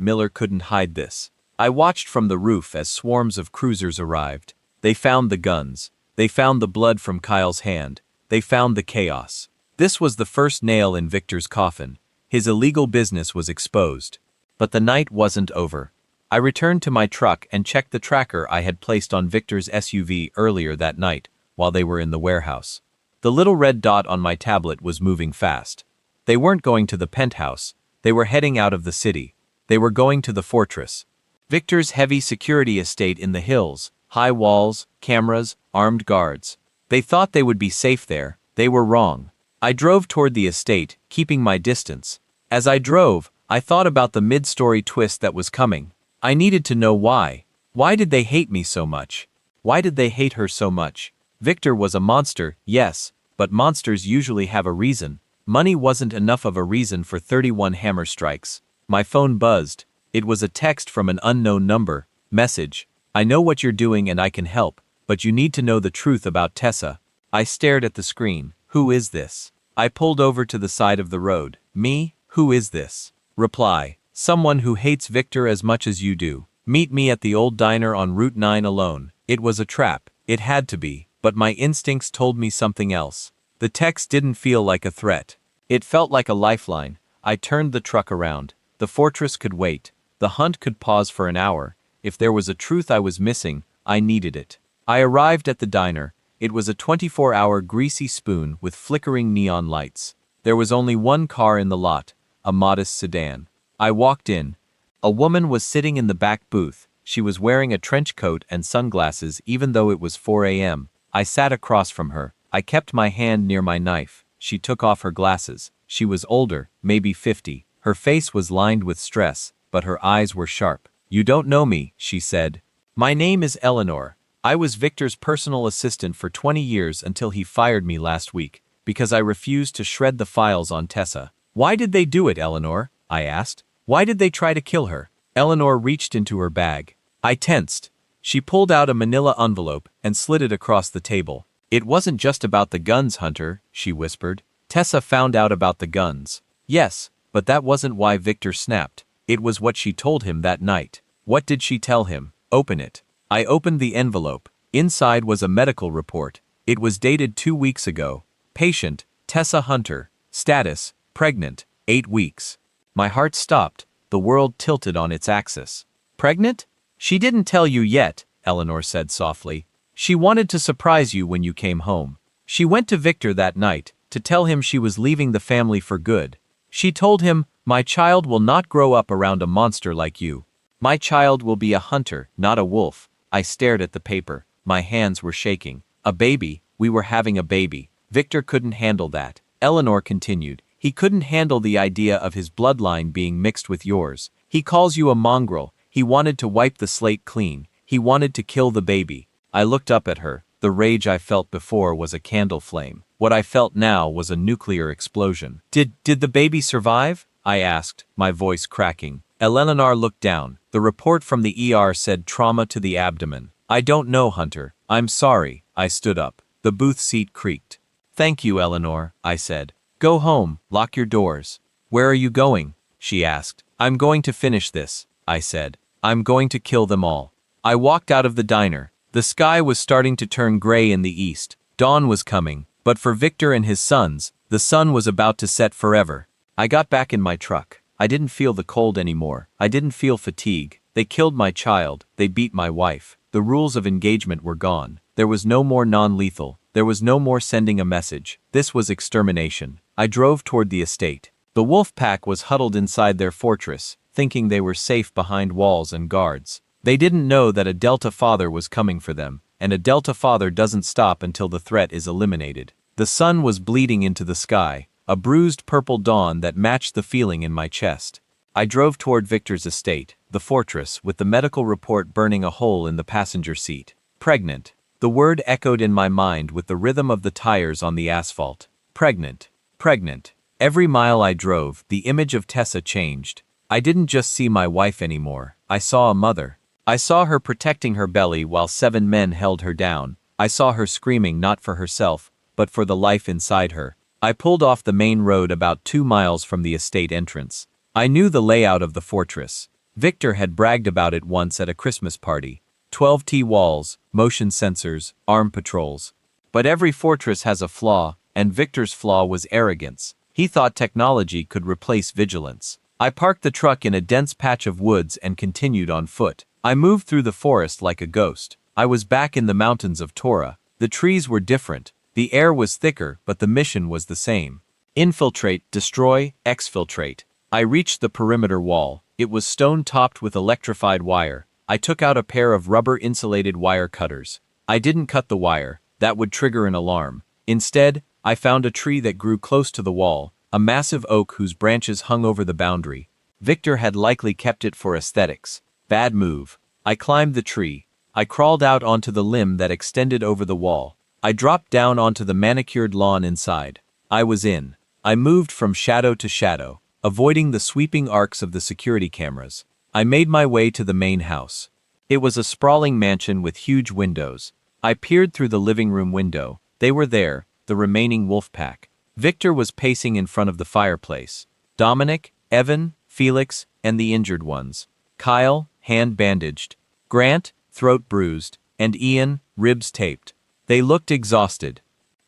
Miller couldn't hide this. I watched from the roof as swarms of cruisers arrived. They found the guns. They found the blood from Kyle's hand. They found the chaos. This was the first nail in Victor's coffin. His illegal business was exposed. But the night wasn't over. I returned to my truck and checked the tracker I had placed on Victor's SUV earlier that night while they were in the warehouse. The little red dot on my tablet was moving fast. They weren't going to the penthouse. They were heading out of the city. They were going to the fortress. Victor's heavy security estate in the hills, high walls, cameras, armed guards. They thought they would be safe there. They were wrong. I drove toward the estate, keeping my distance. As I drove, I thought about the mid-story twist that was coming. I needed to know why. Why did they hate me so much? Why did they hate her so much? Victor was a monster, yes, but monsters usually have a reason. Money wasn't enough of a reason for 31 hammer strikes. My phone buzzed. It was a text from an unknown number. Message: I know what you're doing and I can help, but you need to know the truth about Tessa. I stared at the screen. Who is this? I pulled over to the side of the road. Me? Who is this? Reply: someone who hates Victor as much as you do. Meet me at the old diner on Route 9 alone. It was a trap. It had to be, but my instincts told me something else. The text didn't feel like a threat. It felt like a lifeline. I turned the truck around. The fortress could wait. The hunt could pause for an hour. If there was a truth I was missing, I needed it. I arrived at the diner. It was a 24-hour greasy spoon with flickering neon lights. There was only one car in the lot, a modest sedan. I walked in. A woman was sitting in the back booth. She was wearing a trench coat and sunglasses even though it was 4 a.m. I sat across from her. I kept my hand near my knife. She took off her glasses. She was older, maybe 50. Her face was lined with stress, but her eyes were sharp. You don't know me, she said. My name is Eleanor. I was Victor's personal assistant for 20 years until he fired me last week, because I refused to shred the files on Tessa. Why did they do it, Eleanor? I asked. Why did they try to kill her? Eleanor reached into her bag. I tensed. She pulled out a manila envelope and slid it across the table. It wasn't just about the guns, Hunter, she whispered. Tessa found out about the guns. Yes, but that wasn't why Victor snapped. It was what she told him that night. What did she tell him? Open it. I opened the envelope. Inside was a medical report. It was dated 2 weeks ago. Patient, Tessa Hunter. Status, pregnant, 8 weeks. My heart stopped. The world tilted on its axis. Pregnant? She didn't tell you yet, Eleanor said softly. She wanted to surprise you when you came home. She went to Victor that night to tell him she was leaving the family for good. She told him, my child will not grow up around a monster like you. My child will be a hunter, not a wolf. I stared at the paper. My hands were shaking. A baby. We were having a baby. Victor couldn't handle that. Eleanor continued. He couldn't handle the idea of his bloodline being mixed with yours. He calls you a mongrel. He wanted to wipe the slate clean. He wanted to kill the baby. I looked up at her. The rage I felt before was a candle flame. What I felt now was a nuclear explosion. Did the baby survive? I asked, my voice cracking. Eleanor looked down. The report from the ER said trauma to the abdomen. I don't know, Hunter. I'm sorry. I stood up. The booth seat creaked. Thank you, Eleanor, I said. Go home. Lock your doors. Where are you going? She asked. I'm going to finish this, I said. I'm going to kill them all. I walked out of the diner. The sky was starting to turn gray in the east. Dawn was coming, but for Victor and his sons, the sun was about to set forever. I got back in my truck. I didn't feel the cold anymore. I didn't feel fatigue. They killed my child. They beat my wife. The rules of engagement were gone. There was no more non-lethal. There was no more sending a message. This was extermination. I drove toward the estate. The wolf pack was huddled inside their fortress, thinking they were safe behind walls and guards. They didn't know that a Delta father was coming for them, and a Delta father doesn't stop until the threat is eliminated. The sun was bleeding into the sky, a bruised purple dawn that matched the feeling in my chest. I drove toward Victor's estate, the fortress, with the medical report burning a hole in the passenger seat. Pregnant. The word echoed in my mind with the rhythm of the tires on the asphalt. Pregnant. Pregnant. Every mile I drove, the image of Tessa changed. I didn't just see my wife anymore. I saw a mother. I saw her protecting her belly while 7 men held her down. I saw her screaming not for herself, but for the life inside her. I pulled off the main road about 2 miles from the estate entrance. I knew the layout of the fortress. Victor had bragged about it once at a Christmas party. 12 T-walls, motion sensors, armed patrols. But every fortress has a flaw, and Victor's flaw was arrogance. He thought technology could replace vigilance. I parked the truck in a dense patch of woods and continued on foot. I moved through the forest like a ghost. I was back in the mountains of Torah. The trees were different. The air was thicker, but the mission was the same. Infiltrate, destroy, exfiltrate. I reached the perimeter wall. It was stone-topped with electrified wire. I took out a pair of rubber-insulated wire cutters. I didn't cut the wire. That would trigger an alarm. Instead, I found a tree that grew close to the wall, a massive oak whose branches hung over the boundary. Victor had likely kept it for aesthetics. Bad move. I climbed the tree. I crawled out onto the limb that extended over the wall. I dropped down onto the manicured lawn inside. I was in. I moved from shadow to shadow, avoiding the sweeping arcs of the security cameras. I made my way to the main house. It was a sprawling mansion with huge windows. I peered through the living room window. They were there, the remaining wolf pack. Victor was pacing in front of the fireplace. Dominic, Evan, Felix, and the injured ones. Kyle, hand bandaged. Grant, throat bruised. And Ian, ribs taped. They looked exhausted.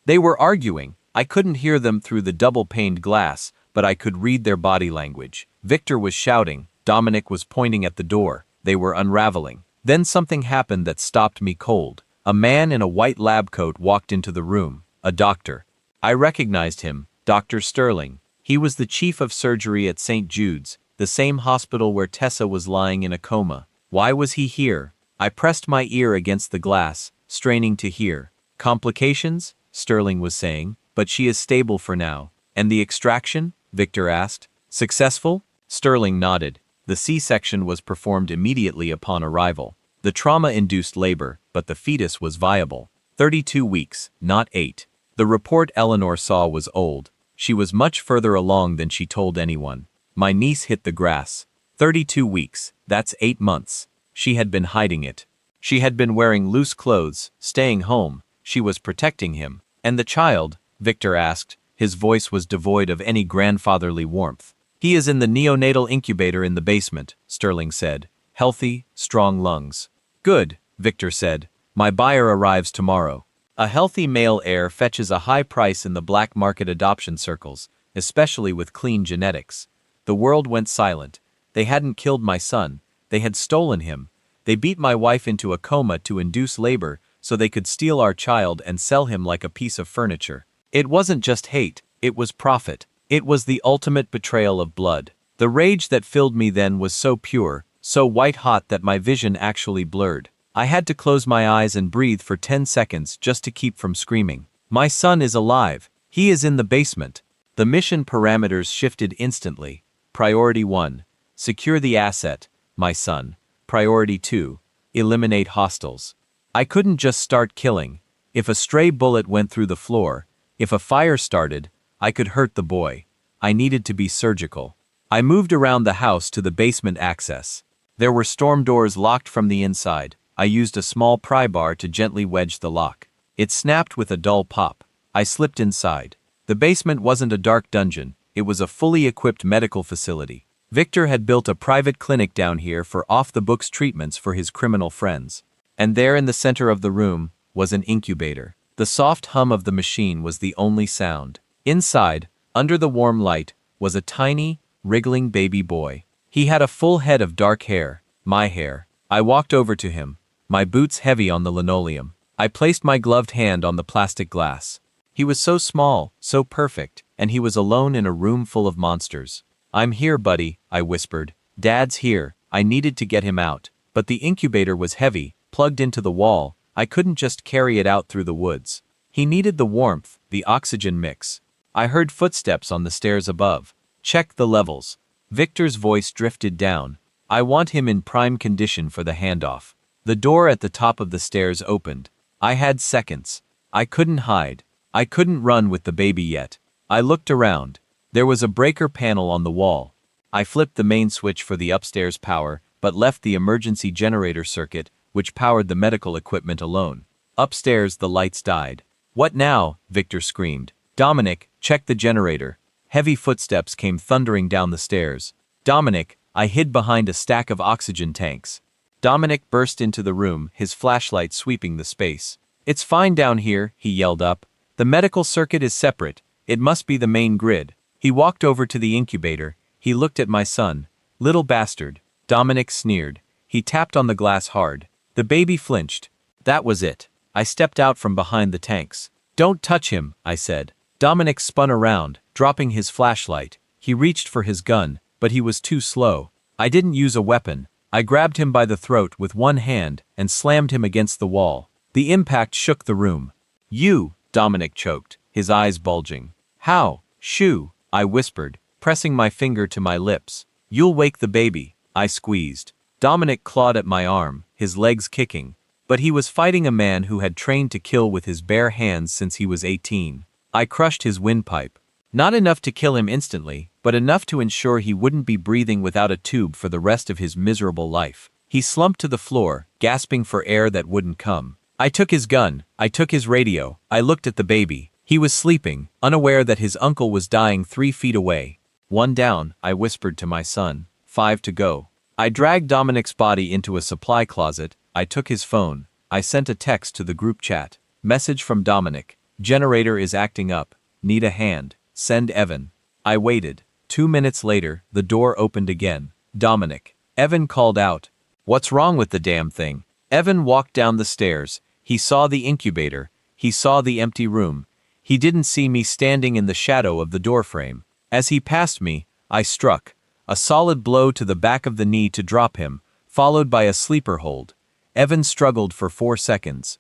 They were arguing. I couldn't hear them through the double-paned glass, but I could read their body language. Victor was shouting. Dominic was pointing at the door. They were unraveling. Then something happened that stopped me cold. A man in a white lab coat walked into the room. A doctor. I recognized him, Dr. Sterling. He was the chief of surgery at St. Jude's, the same hospital where Tessa was lying in a coma. Why was he here? I pressed my ear against the glass, straining to hear. Complications? Sterling was saying, but she is stable for now. And the extraction? Victor asked. Successful? Sterling nodded. The C-section was performed immediately upon arrival. The trauma-induced labor, but the fetus was viable. 32 weeks, not 8. The report Eleanor saw was old. She was much further along than she told anyone. My niece hit the grass. 32 weeks, that's 8 months. She had been hiding it. She had been wearing loose clothes, staying home. She was protecting him. And the child? Victor asked. His voice was devoid of any grandfatherly warmth. He is in the neonatal incubator in the basement, Sterling said. Healthy, strong lungs. Good, Victor said. My buyer arrives tomorrow. A healthy male heir fetches a high price in the black market adoption circles, especially with clean genetics. The world went silent. They hadn't killed my son. They had stolen him. They beat my wife into a coma to induce labor so they could steal our child and sell him like a piece of furniture. It wasn't just hate, it was profit. It was the ultimate betrayal of blood. The rage that filled me then was so pure, so white-hot that my vision actually blurred. I had to close my eyes and breathe for 10 seconds just to keep from screaming. My son is alive. He is in the basement. The mission parameters shifted instantly. Priority 1. Secure the asset, my son. Priority 2. Eliminate hostiles. I couldn't just start killing. If a stray bullet went through the floor, if a fire started, I could hurt the boy. I needed to be surgical. I moved around the house to the basement access. There were storm doors locked from the inside. I used a small pry bar to gently wedge the lock. It snapped with a dull pop. I slipped inside. The basement wasn't a dark dungeon. It was a fully equipped medical facility. Victor had built a private clinic down here for off-the-books treatments for his criminal friends. And there in the center of the room was an incubator. The soft hum of the machine was the only sound. Inside, under the warm light, was a tiny, wriggling baby boy. He had a full head of dark hair, my hair. I walked over to him, my boots heavy on the linoleum. I placed my gloved hand on the plastic glass. He was so small, so perfect, and he was alone in a room full of monsters. I'm here, buddy, I whispered. Dad's here. I needed to get him out. But the incubator was heavy, plugged into the wall. I couldn't just carry it out through the woods. He needed the warmth, the oxygen mix. I heard footsteps on the stairs above. Check the levels. Victor's voice drifted down. I want him in prime condition for the handoff. The door at the top of the stairs opened. I had seconds. I couldn't hide. I couldn't run with the baby yet. I looked around. There was a breaker panel on the wall. I flipped the main switch for the upstairs power, but left the emergency generator circuit, which powered the medical equipment alone. Upstairs, the lights died. What now? Victor screamed. Dominic, check the generator. Heavy footsteps came thundering down the stairs. Dominic, I hid behind a stack of oxygen tanks. Dominic burst into the room, his flashlight sweeping the space. It's fine down here, he yelled up. The medical circuit is separate. It must be the main grid. He walked over to the incubator. He looked at my son. Little bastard. Dominic sneered. He tapped on the glass hard. The baby flinched. That was it. I stepped out from behind the tanks. Don't touch him, I said. Dominic spun around, dropping his flashlight. He reached for his gun, but he was too slow. I didn't use a weapon. I grabbed him by the throat with one hand and slammed him against the wall. The impact shook the room. You, Dominic choked, his eyes bulging. How? Shoo, I whispered, pressing my finger to my lips. You'll wake the baby, I squeezed. Dominic clawed at my arm, his legs kicking. But he was fighting a man who had trained to kill with his bare hands since he was 18. I crushed his windpipe. Not enough to kill him instantly, but enough to ensure he wouldn't be breathing without a tube for the rest of his miserable life. He slumped to the floor, gasping for air that wouldn't come. I took his gun, I took his radio, I looked at the baby. He was sleeping, unaware that his uncle was dying 3 feet away. One down, I whispered to my son. 5 to go. I dragged Dominic's body into a supply closet. I took his phone. I sent a text to the group chat. Message from Dominic. Generator is acting up. Need a hand. Send Evan. I waited. 2 minutes later, the door opened again. Dominic. Evan called out. What's wrong with the damn thing? Evan walked down the stairs. He saw the incubator. He saw the empty room. He didn't see me standing in the shadow of the doorframe. As he passed me, I struck. A solid blow to the back of the knee to drop him, followed by a sleeper hold. Evan struggled for 4 seconds.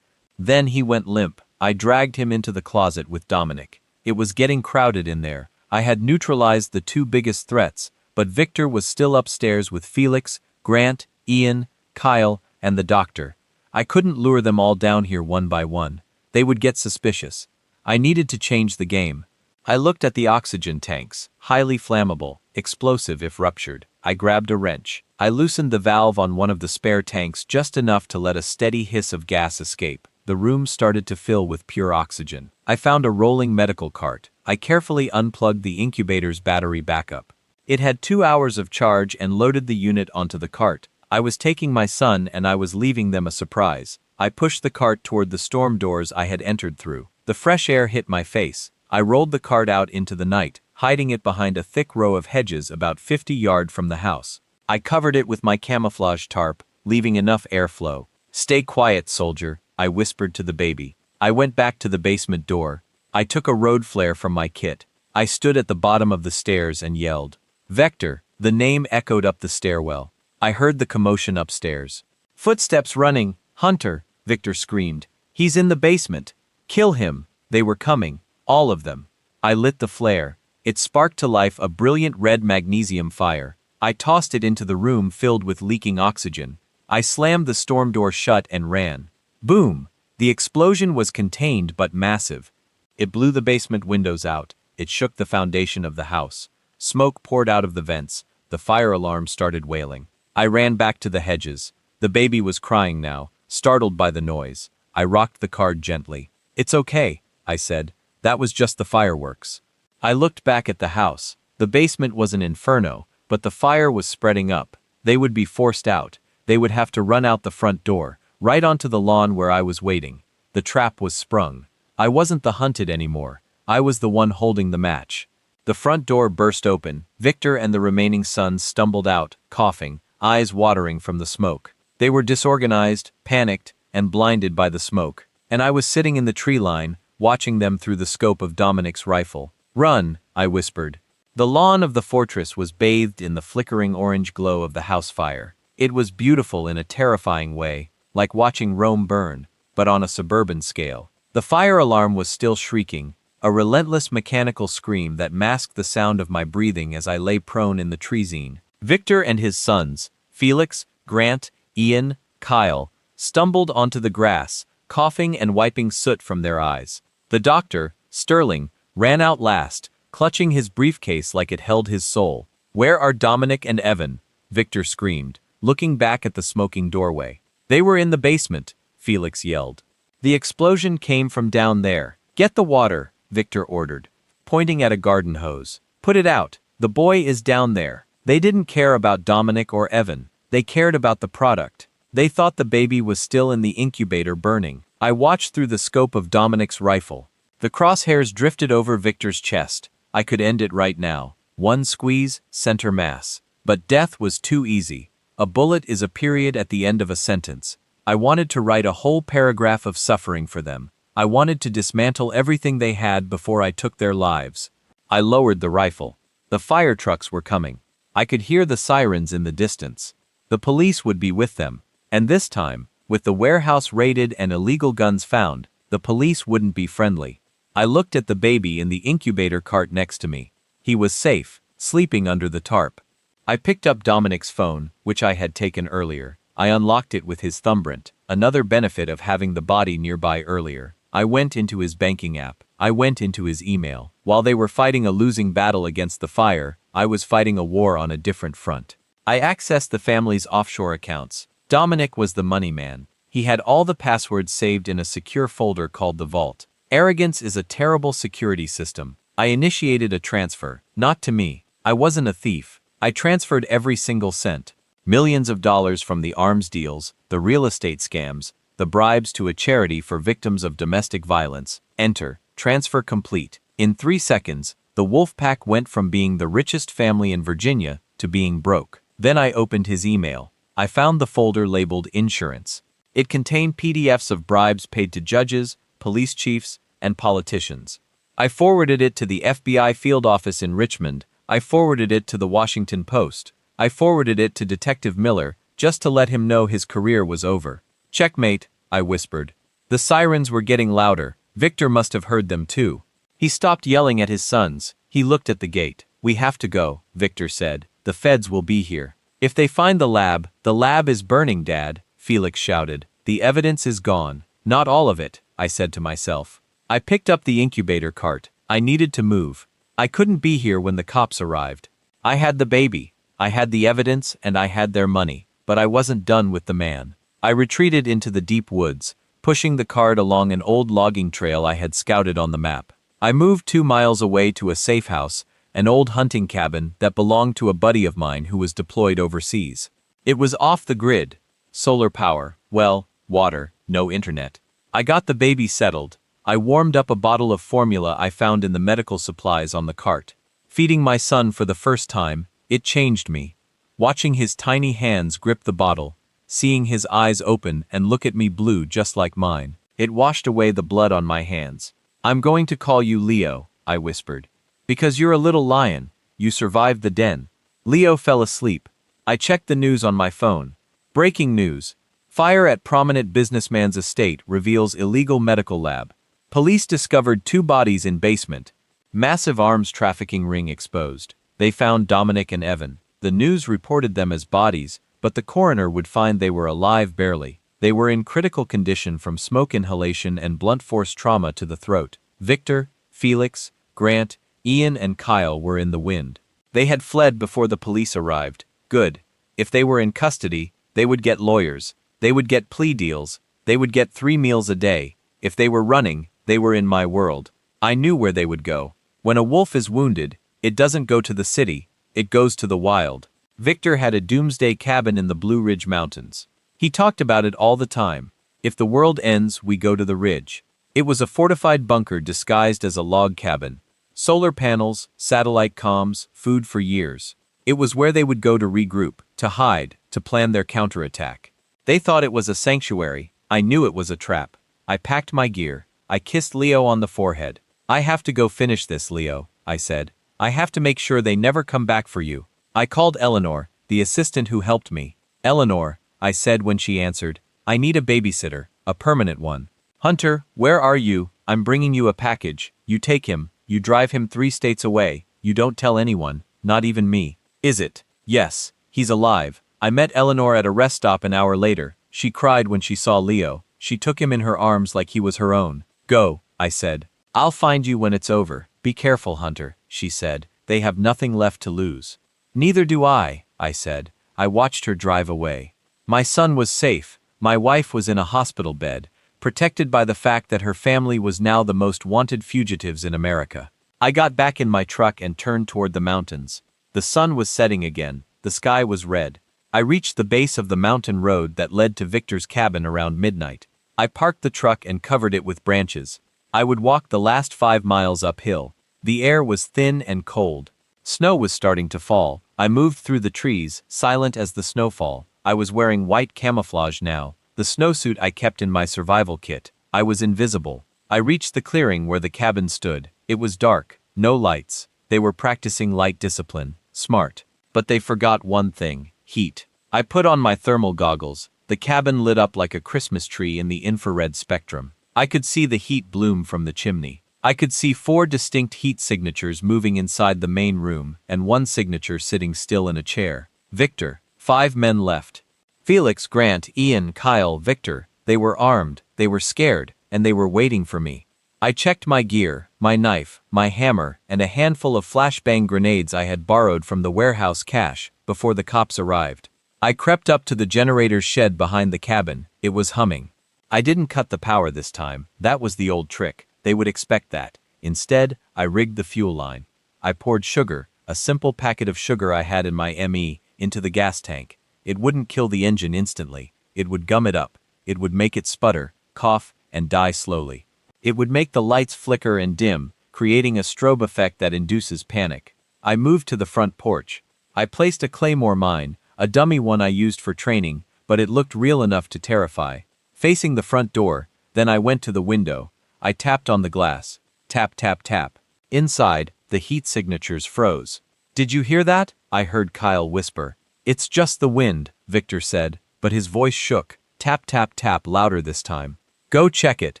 Then he went limp. I dragged him into the closet with Dominic. It was getting crowded in there. I had neutralized the 2 biggest threats, but Victor was still upstairs with Felix, Grant, Ian, Kyle, and the doctor. I couldn't lure them all down here one by one. They would get suspicious. I needed to change the game. I looked at the oxygen tanks, highly flammable, explosive if ruptured. I grabbed a wrench. I loosened the valve on one of the spare tanks just enough to let a steady hiss of gas escape. The room started to fill with pure oxygen. I found a rolling medical cart. I carefully unplugged the incubator's battery backup. It had 2 hours of charge and loaded the unit onto the cart. I was taking my son and I was leaving them a surprise. I pushed the cart toward the storm doors I had entered through. The fresh air hit my face. I rolled the cart out into the night, hiding it behind a thick row of hedges about 50 yards from the house. I covered it with my camouflage tarp, leaving enough airflow. Stay quiet, soldier, I whispered to the baby. I went back to the basement door. I took a road flare from my kit. I stood at the bottom of the stairs and yelled. Vector, the name echoed up the stairwell. I heard the commotion upstairs. Footsteps running. Hunter, Victor screamed. He's in the basement. Kill him. They were coming. All of them. I lit the flare. It sparked to life a brilliant red magnesium fire. I tossed it into the room filled with leaking oxygen. I slammed the storm door shut and ran. Boom! The explosion was contained but massive. It blew the basement windows out. It shook the foundation of the house. Smoke poured out of the vents. The fire alarm started wailing. I ran back to the hedges. The baby was crying now, startled by the noise. I rocked the cart gently. It's okay, I said. That was just the fireworks. I looked back at the house. The basement was an inferno, but the fire was spreading up. They would be forced out. They would have to run out the front door, right onto the lawn where I was waiting. The trap was sprung. I wasn't the hunted anymore. I was the one holding the match. The front door burst open. Victor and the remaining sons stumbled out, coughing, eyes watering from the smoke. They were disorganized, panicked, and blinded by the smoke. And I was sitting in the tree line, watching them through the scope of Dominic's rifle. Run, I whispered. The lawn of the fortress was bathed in the flickering orange glow of the house fire. It was beautiful in a terrifying way, like watching Rome burn, but on a suburban scale. The fire alarm was still shrieking, a relentless mechanical scream that masked the sound of my breathing as I lay prone in the tree-zine. Victor and his sons, Felix, Grant, Ian, Kyle, stumbled onto the grass, coughing and wiping soot from their eyes. The doctor, Sterling, ran out last, clutching his briefcase like it held his soul. Where are Dominic and Evan? Victor screamed, looking back at the smoking doorway. They were in the basement, Felix yelled. The explosion came from down there. Get the water, Victor ordered, pointing at a garden hose. Put it out. The boy is down there. They didn't care about Dominic or Evan. They cared about the product. They thought the baby was still in the incubator burning. I watched through the scope of Dominic's rifle. The crosshairs drifted over Victor's chest. I could end it right now. One squeeze, center mass. But death was too easy. A bullet is a period at the end of a sentence. I wanted to write a whole paragraph of suffering for them. I wanted to dismantle everything they had before I took their lives. I lowered the rifle. The fire trucks were coming. I could hear the sirens in the distance. The police would be with them. And this time, with the warehouse raided and illegal guns found, the police wouldn't be friendly. I looked at the baby in the incubator cart next to me. He was safe, sleeping under the tarp. I picked up Dominic's phone, which I had taken earlier. I unlocked it with his thumbprint, another benefit of having the body nearby earlier. I went into his banking app. I went into his email. While they were fighting a losing battle against the fire, I was fighting a war on a different front. I accessed the family's offshore accounts. Dominic was the money man. He had all the passwords saved in a secure folder called the Vault. Arrogance is a terrible security system. I initiated a transfer, not to me. I wasn't a thief. I transferred every single cent. Millions of dollars from the arms deals, the real estate scams, the bribes to a charity for victims of domestic violence. Enter. Transfer complete. In 3 seconds, the Wolfpack went from being the richest family in Virginia to being broke. Then I opened his email. I found the folder labeled Insurance. It contained PDFs of bribes paid to judges, police chiefs, and politicians. I forwarded it to the FBI field office in Richmond. I forwarded it to the Washington Post. I forwarded it to Detective Miller, just to let him know his career was over. Checkmate, I whispered. The sirens were getting louder. Victor must have heard them too. He stopped yelling at his sons. He looked at the gate. We have to go, Victor said. The feds will be here. If they find the lab is burning, Dad, Felix shouted. The evidence is gone. Not all of it, I said to myself. I picked up the incubator cart. I needed to move. I couldn't be here when the cops arrived. I had the baby. I had the evidence and I had their money. But I wasn't done with the man. I retreated into the deep woods, pushing the cart along an old logging trail I had scouted on the map. I moved 2 miles away to a safe house, an old hunting cabin that belonged to a buddy of mine who was deployed overseas. It was off the grid. Solar power, well, water, no internet. I got the baby settled. I warmed up a bottle of formula I found in the medical supplies on the cart. Feeding my son for the first time, it changed me. Watching his tiny hands grip the bottle, seeing his eyes open and look at me blue just like mine, it washed away the blood on my hands. I'm going to call you Leo, I whispered. Because you're a little lion. You survived the den. Leo fell asleep. I checked the news on my phone. Breaking news. Fire at prominent businessman's estate reveals illegal medical lab. Police discovered 2 bodies in basement. Massive arms trafficking ring exposed. They found Dominic and Evan. The news reported them as bodies, but the coroner would find they were alive barely. They were in critical condition from smoke inhalation and blunt force trauma to the throat. Victor, Felix, Grant, Ian and Kyle were in the wind. They had fled before the police arrived. Good. If they were in custody, they would get lawyers. They would get plea deals. They would get 3 meals a day. If they were running, they were in my world. I knew where they would go. When a wolf is wounded, it doesn't go to the city, it goes to the wild. Victor had a doomsday cabin in the Blue Ridge Mountains. He talked about it all the time. If the world ends, we go to the ridge. It was a fortified bunker disguised as a log cabin. Solar panels, satellite comms, food for years. It was where they would go to regroup, to hide, to plan their counterattack. They thought it was a sanctuary. I knew it was a trap. I packed my gear. I kissed Leo on the forehead. I have to go finish this, Leo, I said. I have to make sure they never come back for you. I called Eleanor, the assistant who helped me. Eleanor, I said when she answered, I need a babysitter, a permanent one. Hunter, where are you? I'm bringing you a package. You take him, you drive him 3 states away, you don't tell anyone, not even me. Is it? Yes, he's alive. I met Eleanor at a rest stop an hour later. She cried when she saw Leo. She took him in her arms like he was her own. Go, I said. I'll find you when it's over. Be careful, Hunter, she said. They have nothing left to lose. Neither do I said. I watched her drive away. My son was safe. My wife was in a hospital bed, protected by the fact that her family was now the most wanted fugitives in America. I got back in my truck and turned toward the mountains. The sun was setting again. The sky was red. I reached the base of the mountain road that led to Victor's cabin around midnight. I parked the truck and covered it with branches. I would walk the last 5 miles uphill. The air was thin and cold. Snow was starting to fall. I moved through the trees, silent as the snowfall. I was wearing white camouflage now, the snowsuit I kept in my survival kit. I was invisible. I reached the clearing where the cabin stood. It was dark, no lights. They were practicing light discipline. Smart. But they forgot one thing: heat. I put on my thermal goggles. The cabin lit up like a Christmas tree in the infrared spectrum. I could see the heat bloom from the chimney. I could see 4 distinct heat signatures moving inside the main room, and 1 signature sitting still in a chair. Victor. 5 men left. Felix, Grant, Ian, Kyle, Victor. They were armed, they were scared, and they were waiting for me. I checked my gear, my knife, my hammer, and a handful of flashbang grenades I had borrowed from the warehouse cache before the cops arrived. I crept up to the generator's shed behind the cabin. It was humming. I didn't cut the power this time. That was the old trick. They would expect that. Instead, I rigged the fuel line. I poured sugar, a simple packet of sugar I had in my ME, into the gas tank. It wouldn't kill the engine instantly. It would gum it up. It would make it sputter, cough, and die slowly. It would make the lights flicker and dim, creating a strobe effect that induces panic. I moved to the front porch. I placed a claymore mine, a dummy one I used for training, but it looked real enough to terrify. Facing the front door, then I went to the window. I tapped on the glass. Tap, tap, tap. Inside, the heat signatures froze. "Did you hear that?" I heard Kyle whisper. "It's just the wind," Victor said, but his voice shook. Tap, tap, tap, louder this time. "Go check it,"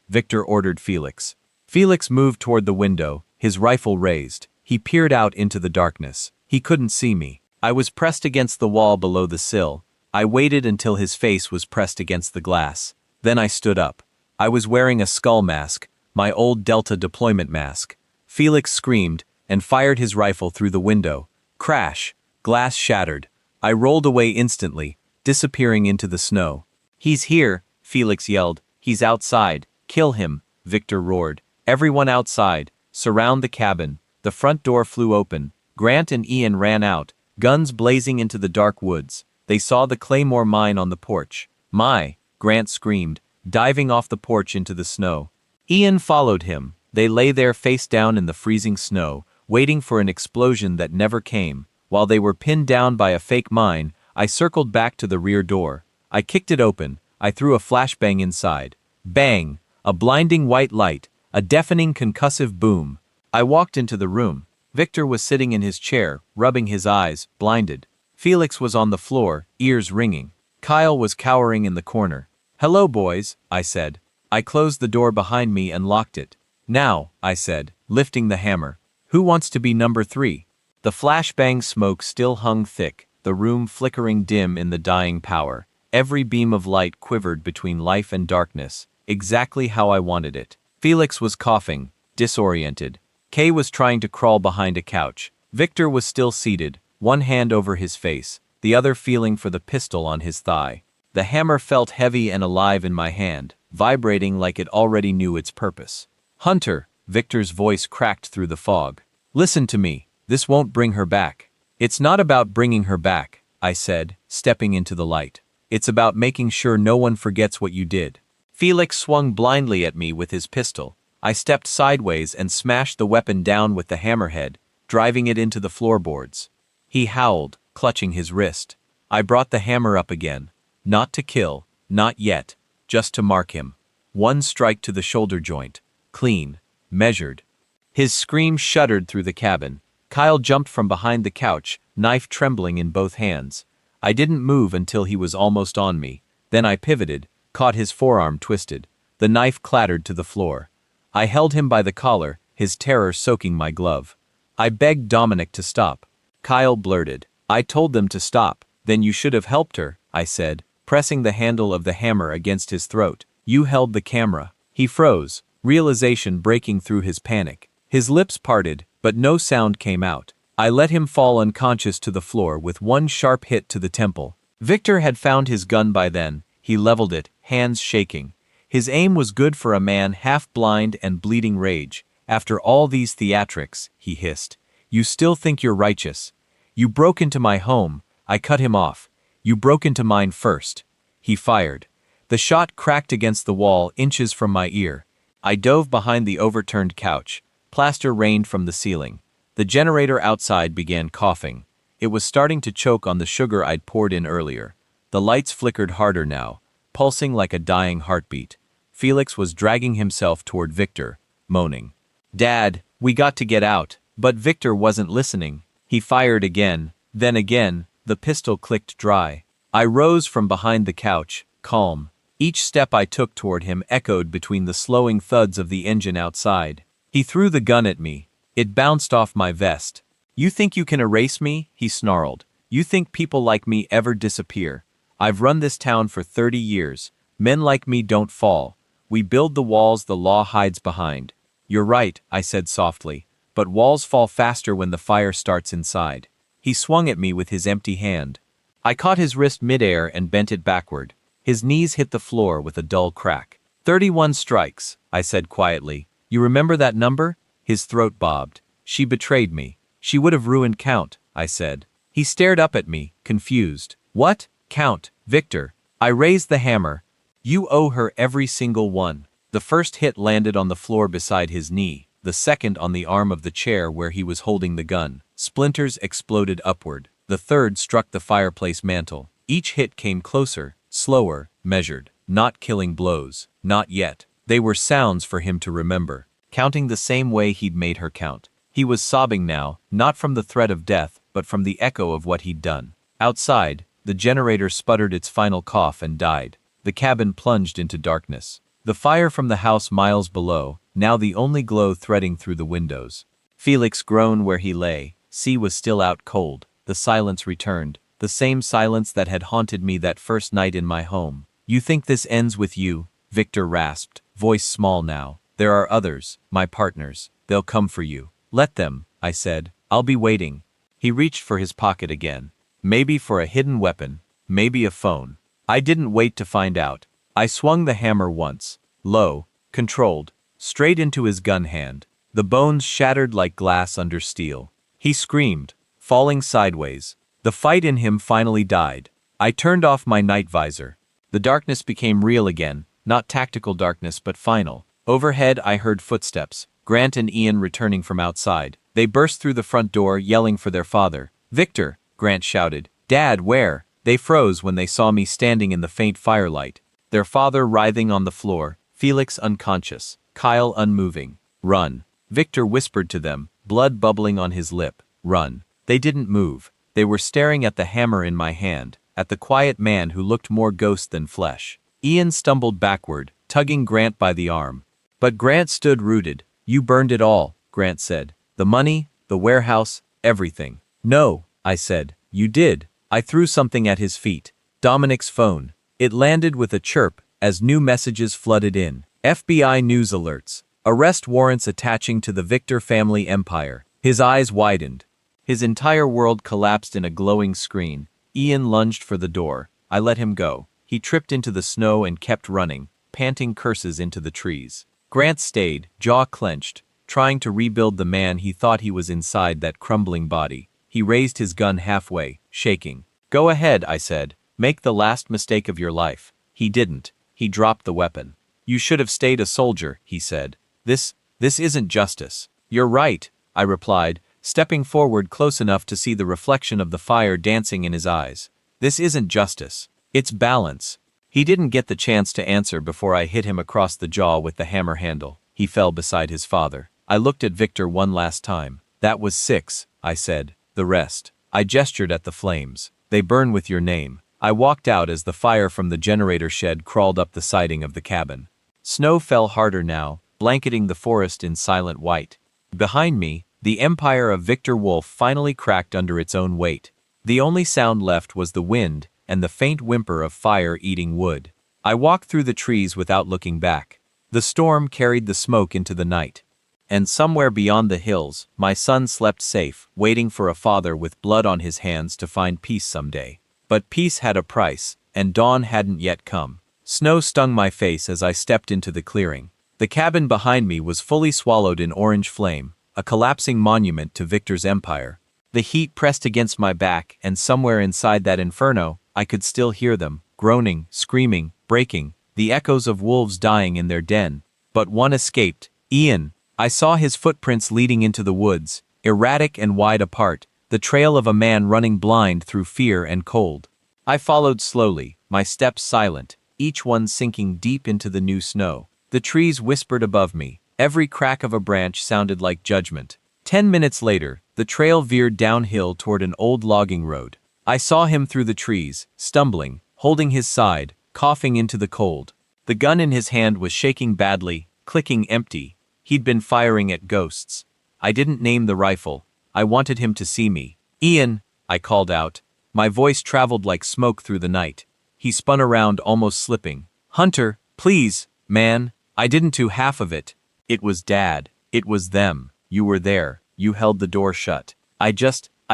Victor ordered Felix. Felix moved toward the window, his rifle raised. He peered out into the darkness. He couldn't see me. I was pressed against the wall below the sill. I waited until his face was pressed against the glass. Then I stood up. I was wearing a skull mask, my old Delta deployment mask. Felix screamed and fired his rifle through the window. Crash! Glass shattered. I rolled away instantly, disappearing into the snow. "He's here," Felix yelled. "He's outside. Kill him," Victor roared. "Everyone outside. Surround the cabin." The front door flew open. Grant and Ian ran out, guns blazing into the dark woods. They saw the claymore mine on the porch. "My!" Grant screamed, diving off the porch into the snow. Ian followed him. They lay there face down in the freezing snow, waiting for an explosion that never came. While they were pinned down by a fake mine, I circled back to the rear door. I kicked it open. I threw a flashbang inside. Bang! A blinding white light, a deafening concussive boom. I walked into the room. Victor was sitting in his chair, rubbing his eyes, blinded. Felix was on the floor, ears ringing. Kyle was cowering in the corner. "Hello, boys," I said. I closed the door behind me and locked it. "Now," I said, lifting the hammer. "Who wants to be number 3? The flashbang smoke still hung thick, the room flickering dim in the dying power. Every beam of light quivered between life and darkness, exactly how I wanted it. Felix was coughing, disoriented. Kay was trying to crawl behind a couch. Victor was still seated, one hand over his face, the other feeling for the pistol on his thigh. The hammer felt heavy and alive in my hand, vibrating like it already knew its purpose. "Hunter," Victor's voice cracked through the fog. "Listen to me. This won't bring her back." "It's not about bringing her back," I said, stepping into the light. "It's about making sure no one forgets what you did." Felix swung blindly at me with his pistol. I stepped sideways and smashed the weapon down with the hammerhead, driving it into the floorboards. He howled, clutching his wrist. I brought the hammer up again. Not to kill, not yet, just to mark him. One strike to the shoulder joint. Clean. Measured. His scream shuddered through the cabin. Kyle jumped from behind the couch, knife trembling in both hands. I didn't move until he was almost on me. Then I pivoted, caught his forearm twisted. The knife clattered to the floor. I held him by the collar, his terror soaking my glove. I begged Dominic to stop. Kyle blurted. "I told them to stop." "Then you should have helped her," I said, pressing the handle of the hammer against his throat. "You held the camera." He froze, realization breaking through his panic. His lips parted, but no sound came out. I let him fall unconscious to the floor with one sharp hit to the temple. Victor had found his gun by then. He leveled it, hands shaking. His aim was good for a man half-blind and bleeding rage. "After all these theatrics," he hissed, "you still think you're righteous. You broke into my home." I cut him off. "You broke into mine first." He fired. The shot cracked against the wall inches from my ear. I dove behind the overturned couch. Plaster rained from the ceiling. The generator outside began coughing. It was starting to choke on the sugar I'd poured in earlier. The lights flickered harder now, pulsing like a dying heartbeat. Felix was dragging himself toward Victor, moaning. "Dad, we got to get out." But Victor wasn't listening. He fired again, then again. The pistol clicked dry. I rose from behind the couch, calm. Each step I took toward him echoed between the slowing thuds of the engine outside. He threw the gun at me. It bounced off my vest. "You think you can erase me?" he snarled. "You think people like me ever disappear? I've run this town for 30 years. Men like me don't fall. We build the walls the law hides behind." "You're right," I said softly, "but walls fall faster when the fire starts inside." He swung at me with his empty hand. I caught his wrist midair and bent it backward. His knees hit the floor with a dull crack. 31 strikes, I said quietly. "You remember that number?" His throat bobbed. "She betrayed me. She would have ruined Count," I said. He stared up at me, confused. "What? Count, Victor." I raised the hammer. "You owe her every single one." The first hit landed on the floor beside his knee, the second on the arm of the chair where he was holding the gun. Splinters exploded upward. The third struck the fireplace mantel. Each hit came closer, slower, measured. Not killing blows. Not yet. They were sounds for him to remember, counting the same way he'd made her count. He was sobbing now, not from the threat of death, but from the echo of what he'd done. Outside, the generator sputtered its final cough and died. The cabin plunged into darkness. The fire from the house miles below, now the only glow threading through the windows. Felix groaned where he lay. Sea was still out cold. The silence returned, the same silence that had haunted me that first night in my home. "You think this ends with you?" Victor rasped, voice small now. "There are others, my partners. They'll come for you." "Let them," I said. "I'll be waiting." He reached for his pocket again. Maybe for a hidden weapon, maybe a phone. I didn't wait to find out. I swung the hammer once, low, controlled, straight into his gun hand. The bones shattered like glass under steel. He screamed, falling sideways. The fight in him finally died. I turned off my night visor. The darkness became real again, not tactical darkness but final. Overhead I heard footsteps, Grant and Ian returning from outside. They burst through the front door, yelling for their father. "Victor!" Grant shouted. "Dad, where?" They froze when they saw me standing in the faint firelight. Their father writhing on the floor, Felix unconscious, Kyle unmoving. "Run." Victor whispered to them, blood bubbling on his lip. "Run." They didn't move. They were staring at the hammer in my hand, at the quiet man who looked more ghost than flesh. Ian stumbled backward, tugging Grant by the arm. But Grant stood rooted. "You burned it all," Grant said. "The money, the warehouse, everything." "No," I said. "You did." I threw something at his feet. Dominic's phone. It landed with a chirp as new messages flooded in. FBI news alerts. Arrest warrants attaching to the Victor family empire. His eyes widened. His entire world collapsed in a glowing screen. Ian lunged for the door. I let him go. He tripped into the snow and kept running, panting curses into the trees. Grant stayed, jaw clenched, trying to rebuild the man he thought he was inside that crumbling body. He raised his gun halfway, shaking. "Go ahead," I said. "Make the last mistake of your life." He didn't. He dropped the weapon. "You should have stayed a soldier," he said. This isn't justice." "You're right," I replied, stepping forward close enough to see the reflection of the fire dancing in his eyes. "This isn't justice. It's balance." He didn't get the chance to answer before I hit him across the jaw with the hammer handle. He fell beside his father. I looked at Victor one last time. "That was 6, I said. "The rest." I gestured at the flames. "They burn with your name." I walked out as the fire from the generator shed crawled up the siding of the cabin. Snow fell harder now, blanketing the forest in silent white. Behind me, the empire of Victor Wolf finally cracked under its own weight. The only sound left was the wind and the faint whimper of fire eating wood. I walked through the trees without looking back. The storm carried the smoke into the night. And somewhere beyond the hills, my son slept safe, waiting for a father with blood on his hands to find peace someday. But peace had a price, and dawn hadn't yet come. Snow stung my face as I stepped into the clearing. The cabin behind me was fully swallowed in orange flame, a collapsing monument to Victor's empire. The heat pressed against my back, and somewhere inside that inferno, I could still hear them, groaning, screaming, breaking, the echoes of wolves dying in their den. But one escaped. Ian. I saw his footprints leading into the woods, erratic and wide apart, the trail of a man running blind through fear and cold. I followed slowly, my steps silent, each one sinking deep into the new snow. The trees whispered above me. Every crack of a branch sounded like judgment. 10 minutes later, the trail veered downhill toward an old logging road. I saw him through the trees, stumbling, holding his side, coughing into the cold. The gun in his hand was shaking badly, clicking empty. He'd been firing at ghosts. I didn't name the rifle. I wanted him to see me. "Ian," I called out. My voice traveled like smoke through the night. He spun around, almost slipping. "Hunter, please, man, I didn't do half of it." "It was Dad. It was them. You were there. You held the door shut. I